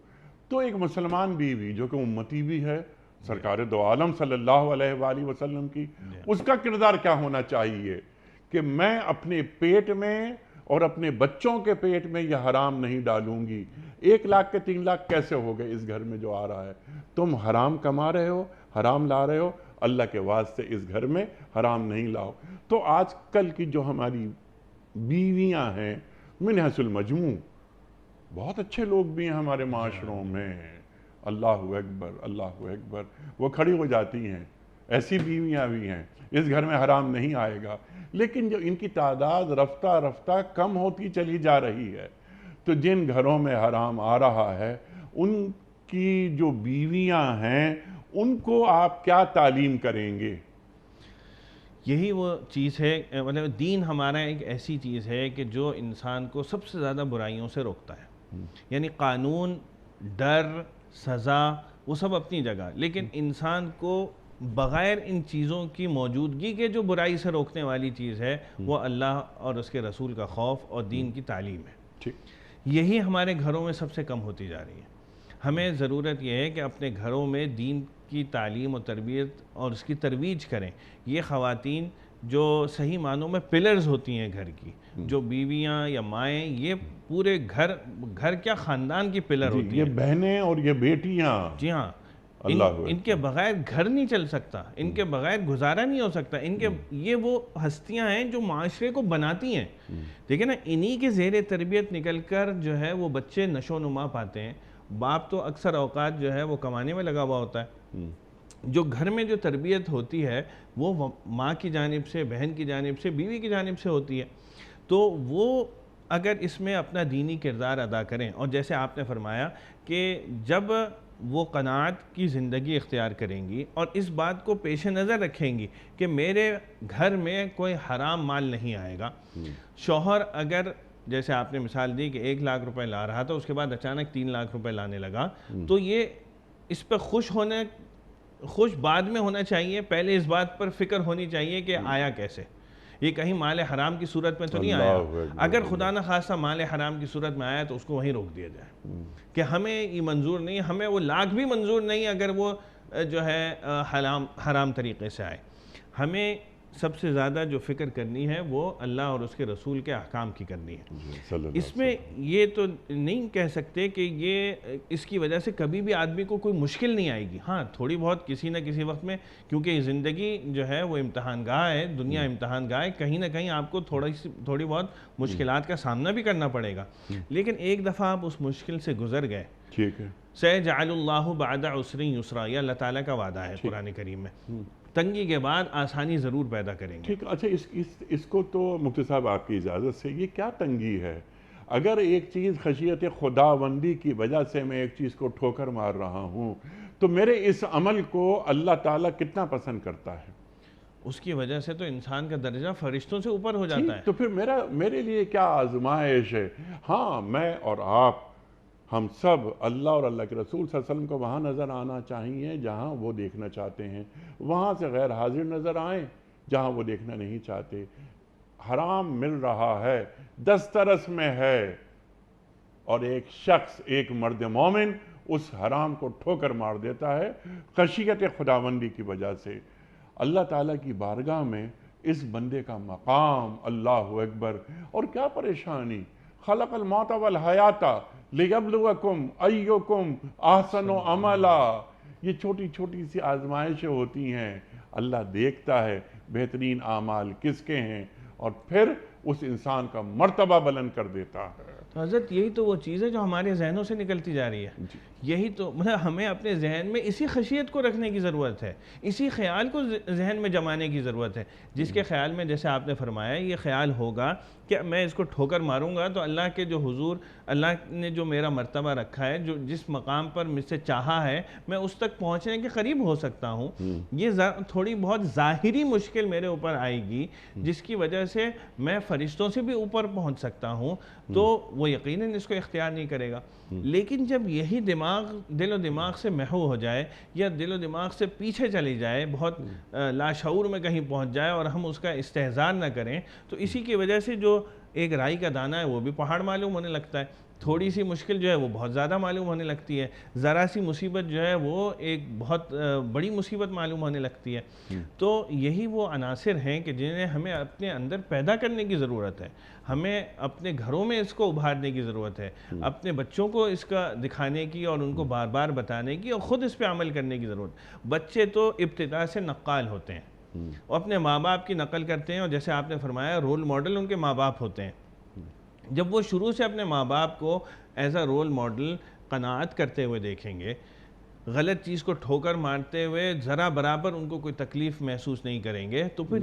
تو ایک مسلمان بیوی جو کہ امتی بھی ہے سرکار دو عالم صلی اللہ علیہ وآلہ وسلم کی، اس کا کردار کیا ہونا چاہیے کہ میں اپنے پیٹ میں اور اپنے بچوں کے پیٹ میں یہ حرام نہیں ڈالوں گی. 1 لاکھ کے 3 لاکھ کیسے ہو گئے اس گھر میں جو آ رہا ہے؟ تم حرام کما رہے ہو، حرام لا رہے ہو، اللہ کے واسطے اس گھر میں حرام نہیں لاؤ. تو آج کل کی جو ہماری بیویاں ہیں من حیث المجموع بہت اچھے لوگ بھی ہیں ہمارے معاشروں میں، اللہ اکبر اللہ اکبر، وہ کھڑی ہو جاتی ہیں. ایسی بیویاں بھی ہیں اس گھر میں حرام نہیں آئے گا، لیکن جو ان کی تعداد رفتہ رفتہ کم ہوتی چلی جا رہی ہے. تو جن گھروں میں حرام آ رہا ہے ان کی جو بیویاں ہیں ان کو آپ کیا تعلیم کریں گے؟ یہی وہ چیز ہے، مطلب دین ہمارا ایک ایسی چیز ہے کہ جو انسان کو سب سے زیادہ برائیوں سے روکتا ہے. یعنی قانون، ڈر، سزا وہ سب اپنی جگہ، لیکن انسان کو بغیر ان چیزوں کی موجودگی کے جو برائی سے روکنے والی چیز ہے وہ اللہ اور اس کے رسول کا خوف اور دین کی تعلیم ہے. یہی ہمارے گھروں میں سب سے کم ہوتی جا رہی ہے. ہمیں ضرورت یہ ہے کہ اپنے گھروں میں دین کی تعلیم و تربیت اور اس کی ترویج کریں. یہ خواتین جو صحیح معنوں میں پلرز ہوتی ہیں گھر کی، جو بیویاں یا مائیں، یہ پورے گھر کیا خاندان کی پلر ہوتی ہیں. یہ بہنیں اور یہ بیٹیاں، جی ہاں، ان کے بغیر گھر نہیں چل سکتا، ان کے بغیر گزارا نہیں ہو سکتا. یہ وہ ہستیاں ہیں جو معاشرے کو بناتی ہیں. دیکھیں نا، انہی کے زیر تربیت نکل کر جو ہے وہ بچے نشو نما پاتے ہیں. باپ تو اکثر اوقات جو ہے وہ کمانے میں لگا ہوا ہوتا ہے. جو گھر میں جو تربیت ہوتی ہے وہ ماں کی جانب سے، بہن کی جانب سے، بیوی کی جانب سے ہوتی ہے. تو وہ اگر اس میں اپنا دینی کردار ادا کریں، اور جیسے آپ نے فرمایا کہ جب وہ قناعت کی زندگی اختیار کریں گی اور اس بات کو پیش نظر رکھیں گی کہ میرے گھر میں کوئی حرام مال نہیں آئے گا. شوہر اگر جیسے آپ نے مثال دی کہ 1 لاکھ روپے لا رہا تھا، اس کے بعد اچانک 3 لاکھ روپے لانے لگا، تو یہ اس پہ خوش بعد میں ہونا چاہیے. پہلے اس بات پر فکر ہونی چاہیے کہ آیا کیسے، یہ کہیں مال حرام کی صورت میں تو نہیں آیا. اگر خدا نہ خواستہ مال حرام کی صورت میں آیا تو اس کو وہیں روک دیا جائے کہ ہمیں یہ منظور نہیں، ہمیں وہ لاکھ بھی منظور نہیں اگر وہ جو ہے حرام طریقے سے آئے. ہمیں سب سے زیادہ جو فکر کرنی ہے وہ اللہ اور اس کے رسول کے احکام کی کرنی ہے۔ اس میں یہ تو نہیں کہہ سکتے کہ یہ اس کی وجہ سے کبھی بھی آدمی کو کوئی مشکل نہیں آئے گی، ہاں تھوڑی بہت کسی نہ کسی وقت میں، کیونکہ زندگی جو ہے وہ امتحان گاہ ہے، دنیا امتحان گاہ ہے، کہیں نہ کہیں آپ کو تھوڑی بہت مشکلات کا سامنا بھی کرنا پڑے گا، لیکن ایک دفعہ آپ اس مشکل سے گزر گئے، ٹھیک ہے، سَيَجْعَلُ اللَّهُ بَعْدَ عُسْرٍ يُسْرًا، یہ اللہ تعالیٰ کا وعدہ ہے قرآن کریم میں، تنگی کے بعد آسانی ضرور پیدا کریں گے۔ ٹھیک، اچھا اس کو تو مفتی صاحب آپ کی اجازت سے، یہ کیا تنگی ہے؟ اگر ایک چیز خشیت خداوندی کی وجہ سے میں ایک چیز کو ٹھوکر مار رہا ہوں تو میرے اس عمل کو اللہ تعالیٰ کتنا پسند کرتا ہے؟ اس کی وجہ سے تو انسان کا درجہ فرشتوں سے اوپر ہو جاتا ہے۔ تو پھر میرے لیے کیا آزمائش ہے؟ ہاں، میں اور آپ، ہم سب اللہ اور اللہ کے رسول صلی اللہ علیہ وسلم کو وہاں نظر آنا چاہیے جہاں وہ دیکھنا چاہتے ہیں، وہاں سے غیر حاضر نظر آئیں جہاں وہ دیکھنا نہیں چاہتے۔ حرام مل رہا ہے، دسترس میں ہے، اور ایک شخص، ایک مرد مومن اس حرام کو ٹھوکر مار دیتا ہے خشیت خداوندی کی وجہ سے۔ اللہ تعالیٰ کی بارگاہ میں اس بندے کا مقام، اللہ اکبر، اور کیا پریشانی، خلق الموت والحیات لیبلوکم ایکم احسن عملا، یہ چھوٹی چھوٹی سی آزمائشیں ہوتی ہیں، اللہ دیکھتا ہے بہترین اعمال کس کے ہیں اور پھر اس انسان کا مرتبہ بلند کر دیتا ہے۔ تو حضرت یہی تو وہ چیز ہے جو ہمارے ذہنوں سے نکلتی جا رہی ہے، یہی تو مطلب ہمیں اپنے ذہن میں اسی خشیت کو رکھنے کی ضرورت ہے، اسی خیال کو ذہن میں جمانے کی ضرورت ہے، جس کے خیال میں جیسے آپ نے فرمایا یہ خیال ہوگا کہ میں اس کو ٹھوکر ماروں گا تو اللہ کے جو حضور، اللہ نے جو میرا مرتبہ رکھا ہے، جو جس مقام پر مجھ سے چاہا ہے میں اس تک پہنچنے کے قریب ہو سکتا ہوں، یہ تھوڑی بہت ظاہری مشکل میرے اوپر آئے گی جس کی وجہ سے میں فرشتوں سے بھی اوپر پہنچ سکتا ہوں، تو وہ یقیناً اس کو اختیار نہیں کرے گا۔ لیکن جب یہی دل و دماغ سے محو ہو جائے یا دل و دماغ سے پیچھے چلی جائے، بہت لاشعور میں کہیں پہنچ جائے اور ہم اس کا استحضار نہ کریں، تو اسی کی وجہ سے جو ایک رائی کا دانہ ہے وہ بھی پہاڑ معلوم ہونے لگتا ہے، تھوڑی سی مشکل جو ہے وہ بہت زیادہ معلوم ہونے لگتی ہے، ذرا سی مصیبت جو ہے وہ ایک بہت بڑی مصیبت معلوم ہونے لگتی ہے۔ تو یہی وہ عناصر ہیں کہ جنہیں ہمیں اپنے اندر پیدا کرنے کی ضرورت ہے، ہمیں اپنے گھروں میں اس کو ابھارنے کی ضرورت ہے، اپنے بچوں کو اس کا دکھانے کی اور ان کو بار بار بتانے کی اور خود اس پہ عمل کرنے کی ضرورت۔ بچے تو ابتدا سے نقال ہوتے ہیں، وہ اپنے ماں باپ کی نقل کرتے ہیں، اور جیسے آپ نے فرمایا رول ماڈل ان کے ماں باپ ہوتے ہیں۔ جب وہ شروع سے اپنے ماں باپ کو ایز اے رول ماڈل قناعت کرتے ہوئے دیکھیں گے، غلط چیز کو ٹھوکر مارتے ہوئے ذرا برابر ان کو کوئی تکلیف محسوس نہیں کریں گے، تو پھر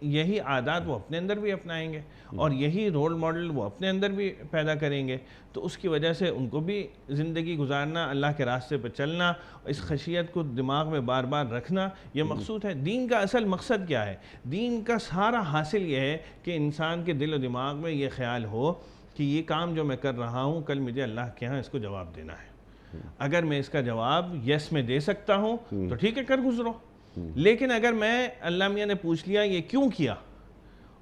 یہی عادات وہ اپنے اندر بھی اپنائیں گے اور یہی رول ماڈل وہ اپنے اندر بھی پیدا کریں گے، تو اس کی وجہ سے ان کو بھی زندگی گزارنا، اللہ کے راستے پہ چلنا، اس خشیت کو دماغ میں بار بار رکھنا یہ مقصود ہے۔ دین کا اصل مقصد کیا ہے؟ دین کا سارا حاصل یہ ہے کہ انسان کے دل و دماغ میں یہ خیال ہو کہ یہ کام جو میں کر رہا ہوں کل مجھے اللہ کے ہاں اس کو جواب دینا ہے، اگر میں اس کا جواب یس میں دے سکتا ہوں تو ٹھیک ہے، کر گزرو، لیکن اگر میں اللہ میاں نے پوچھ لیا یہ کیوں کیا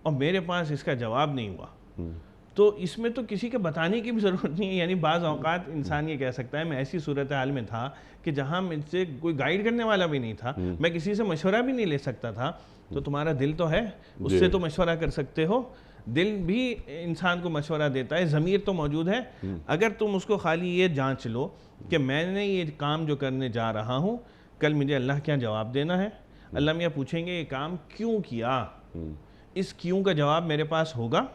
اور میرے پاس اس کا جواب نہیں ہوا، تو اس میں تو کسی کے بتانے کی بھی ضرورت نہیں ہے۔ یعنی بعض اوقات انسان یہ کہہ سکتا ہے میں ایسی صورتحال میں تھا کہ جہاں مجھ سے کوئی گائیڈ کرنے والا بھی نہیں تھا، میں کسی سے مشورہ بھی نہیں لے سکتا تھا، تو تمہارا دل تو ہے، اس سے تو مشورہ کر سکتے ہو، دل بھی انسان کو مشورہ دیتا ہے، ضمیر تو موجود ہے، اگر تم اس کو خالی یہ جانچ لو کہ میں نے یہ کام جو کرنے جا رہا ہوں کل مجھے اللہ کیا جواب دینا ہے، اللہ میاں پوچھیں گے یہ کام کیوں کیا، اس کیوں کا جواب میرے پاس ہوگا،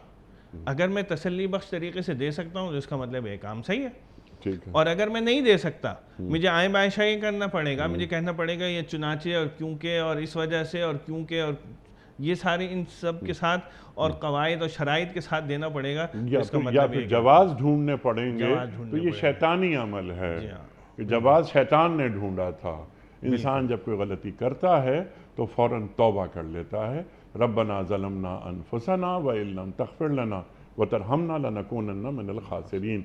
اگر میں تسلی بخش طریقے سے دے سکتا ہوں تو اس کا مطلب یہ کام صحیح ہے، اور اگر میں نہیں دے سکتا مجھے آئیں بائیں شائیں کرنا پڑے گا، مجھے کہنا پڑے گا یہ چنانچہ اور کیونکہ اور اس وجہ سے اور کیونکہ اور یہ سارے ان سب کے ساتھ اور قواعد اور شرائط کے ساتھ دینا پڑے گا، اس کا یا پھر جواز ڈھونڈنے پڑیں گے، تو یہ پڑیں شیطانی عمل ہے کہ جواز شیطان نے ڈھونڈا تھا۔ انسان جب کوئی غلطی کرتا ہے تو فوراً توبہ کر لیتا ہے، ربنا ظلمنا انفسنا وَإِن لَّمْ تَغْفِرْ لَنَا وَتَرْحَمْنَا لَنَكُونَنَّ مِنَ الْخَاسِرِينَ۔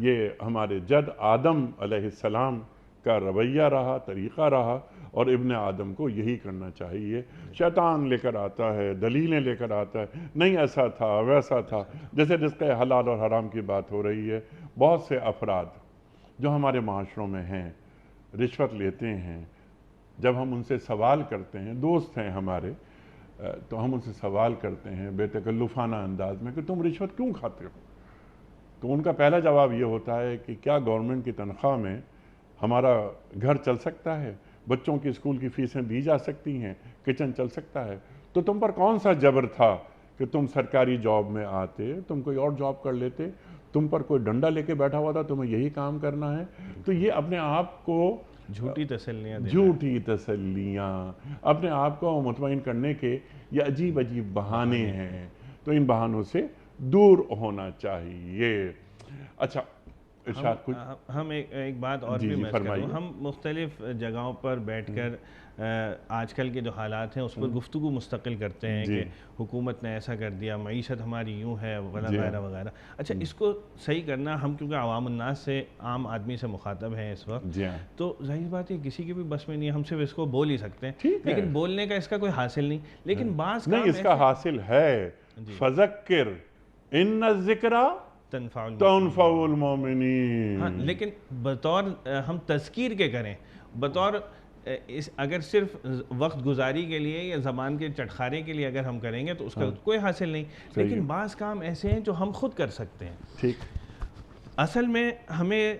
یہ ہمارے جد آدم علیہ السلام کا رویہ رہا، طریقہ رہا، اور ابن آدم کو یہی کرنا چاہیے۔ شیطان لے کر آتا ہے، دلیلیں لے کر آتا ہے، نہیں ایسا تھا ویسا تھا، جیسے رزق حلال اور حرام کی بات ہو رہی ہے، بہت سے افراد جو ہمارے معاشروں میں ہیں رشوت لیتے ہیں، جب ہم ان سے سوال کرتے ہیں، دوست ہیں ہمارے، تو ہم ان سے سوال کرتے ہیں بے تکلفانہ انداز میں کہ تم رشوت کیوں کھاتے ہو؟ تو ان کا پہلا جواب یہ ہوتا ہے کہ کیا گورنمنٹ کی تنخواہ میں ہمارا گھر چل سکتا ہے؟ بچوں کی اسکول کی فیسیں دی جا سکتی ہیں؟ کچن چل سکتا ہے؟ تو تم پر کون سا جبر تھا کہ تم سرکاری جاب میں آتے؟ تم کوئی اور جاب کر لیتے؟ تم پر کوئی ڈنڈا لے کے بیٹھا ہوا تھا تمہیں یہی کام کرنا ہے؟ تو یہ اپنے آپ کو جھوٹی تسلیاں دینا، جھوٹی تسلیاں، اپنے آپ کو مطمئن کرنے کے یہ عجیب عجیب بہانے ہیں، تو ان بہانوں سے دور ہونا چاہیے۔ اچھا ارشاد کچھ؟ ہم ایک بات اور جی بھی جی میں فرمائیے۔ کروں، ہم مختلف جگہوں پر بیٹھ کر آج کل کے جو حالات ہیں اس پر گفتگو مستقل کرتے ہیں جی کہ حکومت نے ایسا کر دیا، معیشت ہماری یوں ہے جی وغیرہ وغیرہ۔ اچھا اس کو صحیح کرنا، ہم کیونکہ عوام الناس سے، عام آدمی سے مخاطب ہیں اس وقت، جی ہاں تو ظاہر بات ہے کسی کے بھی بس میں نہیں ہے، ہم صرف اس کو بول ہی سکتے ہیں، ٹھیک ہے، لیکن بولنے کا اس کا کوئی حاصل نہیں، لیکن بعض نہیں کام اس کا حاصل ہے، فذکر ان الذکریٰ تنفع تنفع المؤمنین۔ ہاں المؤمنین۔ لیکن بطور ہم تذکیر کے کریں، بطور اگر صرف وقت گزاری کے لیے یا زبان کے چٹخارے کے لیے اگر ہم کریں گے تو اس کا کوئی حاصل نہیں، لیکن بعض کام ایسے ہیں جو ہم خود کر سکتے ہیں۔ ٹھیک، اصل میں ہمیں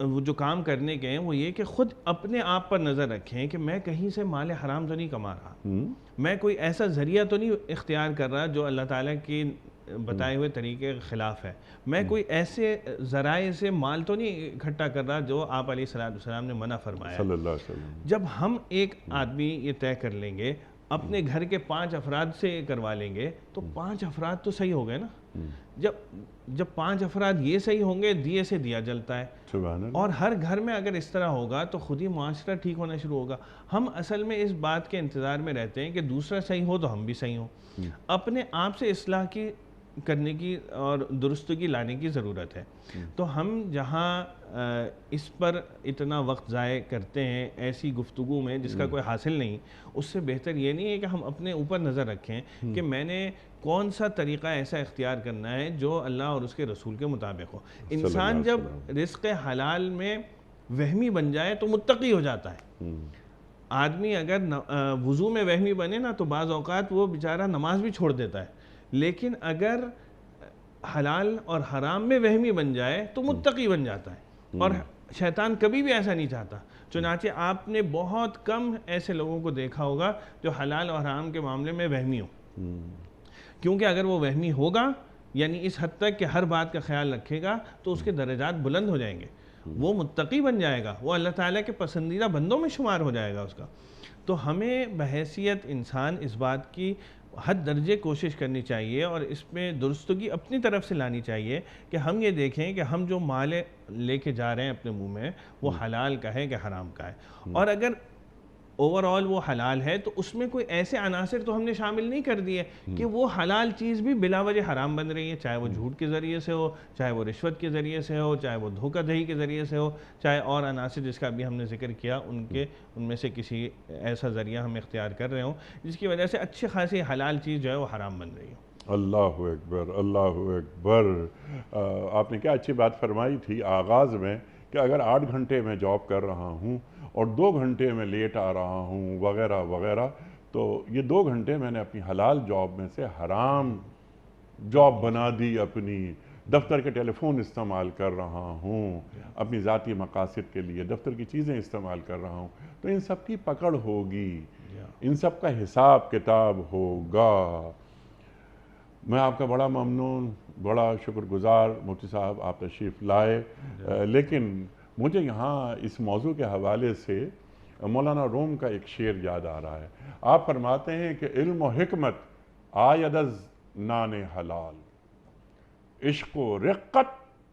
وہ جو کام کرنے کے ہیں وہ یہ کہ خود اپنے آپ پر نظر رکھیں کہ میں کہیں سے مال حرام تو نہیں کما رہا، میں کوئی ایسا ذریعہ تو نہیں اختیار کر رہا جو اللہ تعالیٰ کی بتائے ہوئے طریقے کے خلاف ہے، میں کوئی ایسے ذرائع سے مال تو نہیں اکٹھا کر رہا جو آپ علیہ السلام نے منع فرمایا ہے۔ صلی اللہ علیہ وسلم۔ جب ہم ایک آدمی یہ طے کر لیں گے، اپنے گھر کے 5 افراد سے کروا لیں گے تو 5 افراد تو صحیح ہو گئے نا۔ جب 5 افراد یہ صحیح ہوں گے، دیے سے دیا جلتا ہے، سبحان اللہ۔ اور ہر گھر میں اگر اس طرح ہوگا تو خود ہی معاشرہ ٹھیک ہونا شروع ہوگا۔ ہم اصل میں اس بات کے انتظار میں رہتے ہیں کہ دوسرا صحیح ہو تو ہم بھی صحیح ہوں، اپنے آپ سے اصلاح کی کرنے کی اور درستگی لانے کی ضرورت ہے۔ تو ہم جہاں اس پر اتنا وقت ضائع کرتے ہیں ایسی گفتگو میں جس کا کوئی حاصل نہیں، اس سے بہتر یہ نہیں ہے کہ ہم اپنے اوپر نظر رکھیں کہ میں نے کون سا طریقہ ایسا اختیار کرنا ہے جو اللہ اور اس کے رسول کے مطابق ہو۔ انسان جب رزق حلال میں وہمی بن جائے تو متقی ہو جاتا ہے۔ آدمی اگر وضو میں وہمی بنے نا تو بعض اوقات وہ بیچارہ نماز بھی چھوڑ دیتا ہے، لیکن اگر حلال اور حرام میں وہمی بن جائے تو متقی بن جاتا ہے، اور شیطان کبھی بھی ایسا نہیں چاہتا۔ چنانچہ آپ نے بہت کم ایسے لوگوں کو دیکھا ہوگا جو حلال اور حرام کے معاملے میں وہمی ہو، کیونکہ اگر وہ وہمی ہوگا یعنی اس حد تک کہ ہر بات کا خیال رکھے گا تو اس کے درجات بلند ہو جائیں گے، وہ متقی بن جائے گا، وہ اللہ تعالیٰ کے پسندیدہ بندوں میں شمار ہو جائے گا اس کا۔ تو ہمیں بحیثیت انسان اس بات کی حد درجے کوشش کرنی چاہیے اور اس میں درستگی اپنی طرف سے لانی چاہیے کہ ہم یہ دیکھیں کہ ہم جو مال لے کے جا رہے ہیں اپنے منہ میں وہ حلال کا ہے کہ حرام کا ہے، اور اگر اوور آل وہ حلال ہے تو اس میں کوئی ایسے عناصر تو ہم نے شامل نہیں کر دیے کہ وہ حلال چیز بھی بلا وجہ حرام بن رہی ہے، چاہے وہ جھوٹ کے ذریعے سے ہو، چاہے وہ رشوت کے ذریعے سے ہو، چاہے وہ دھوکہ دہی کے ذریعے سے ہو، چاہے اور عناصر جس کا ابھی ہم نے ذکر کیا ان میں سے کسی ایسا ذریعہ ہم اختیار کر رہے ہوں جس کی وجہ سے اچھی خاصی حلال چیز جو ہے وہ حرام بن رہی ہو۔ اللہ اکبر، اللہ اکبر۔ آپ نے کیا اچھی بات فرمائی تھی آغاز میں کہ اگر 8 گھنٹے میں جاب کر رہا ہوں اور 2 گھنٹے میں لیٹ آ رہا ہوں وغیرہ وغیرہ، تو یہ 2 گھنٹے میں نے اپنی حلال جاب میں سے حرام جاب بنا دی، اپنی دفتر کے ٹیلی فون استعمال کر رہا ہوں، اپنی ذاتی مقاصد کے لیے دفتر کی چیزیں استعمال کر رہا ہوں، تو ان سب کی پکڑ ہوگی، ان سب کا حساب کتاب ہوگا۔ میں آپ کا بڑا ممنون، بڑا شکر گزار مفتی صاحب آپ تشریف لائے، لیکن مجھے یہاں اس موضوع کے حوالے سے مولانا روم کا ایک شعر یاد آ رہا ہے۔ آپ فرماتے ہیں کہ علم و حکمت آید از نان حلال، عشق و رقت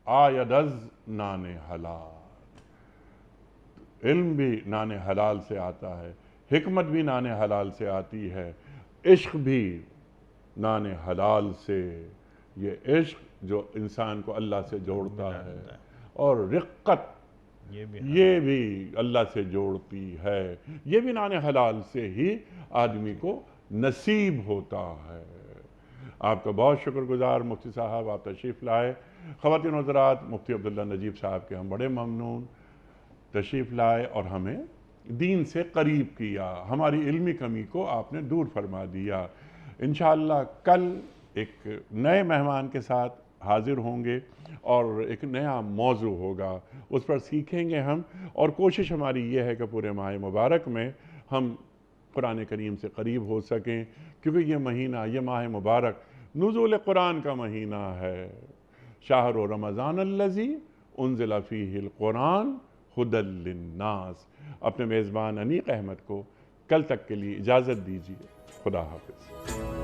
آید از نان حلال۔ علم بھی نان حلال سے آتا ہے، حکمت بھی نان حلال سے آتی ہے، عشق بھی نان حلال سے، یہ عشق جو انسان کو اللہ سے جوڑتا ہے، اور رقت یہ بھی اللہ سے جوڑتی ہے، یہ بھی نان حلال سے ہی آدمی کو نصیب ہوتا ہے۔ آپ کا بہت شکر گزار مفتی صاحب، آپ تشریف لائے۔ خواتین و حضرات، مفتی عبداللہ نجیب صاحب کے ہم بڑے ممنون، تشریف لائے اور ہمیں دین سے قریب کیا، ہماری علمی کمی کو آپ نے دور فرما دیا۔ انشاءاللہ کل ایک نئے مہمان کے ساتھ حاضر ہوں گے اور ایک نیا موضوع ہوگا، اس پر سیکھیں گے ہم، اور کوشش ہماری یہ ہے کہ پورے ماہ مبارک میں ہم قرآن کریم سے قریب ہو سکیں، کیونکہ یہ مہینہ، یہ ماہ مبارک نزول قرآن کا مہینہ ہے۔ شہر رمضان الذی انزل فیہ القرآن ھدی للناس۔ اپنے میزبان انیق احمد کو کل تک کے لیے اجازت دیجیے۔ خدا حافظ۔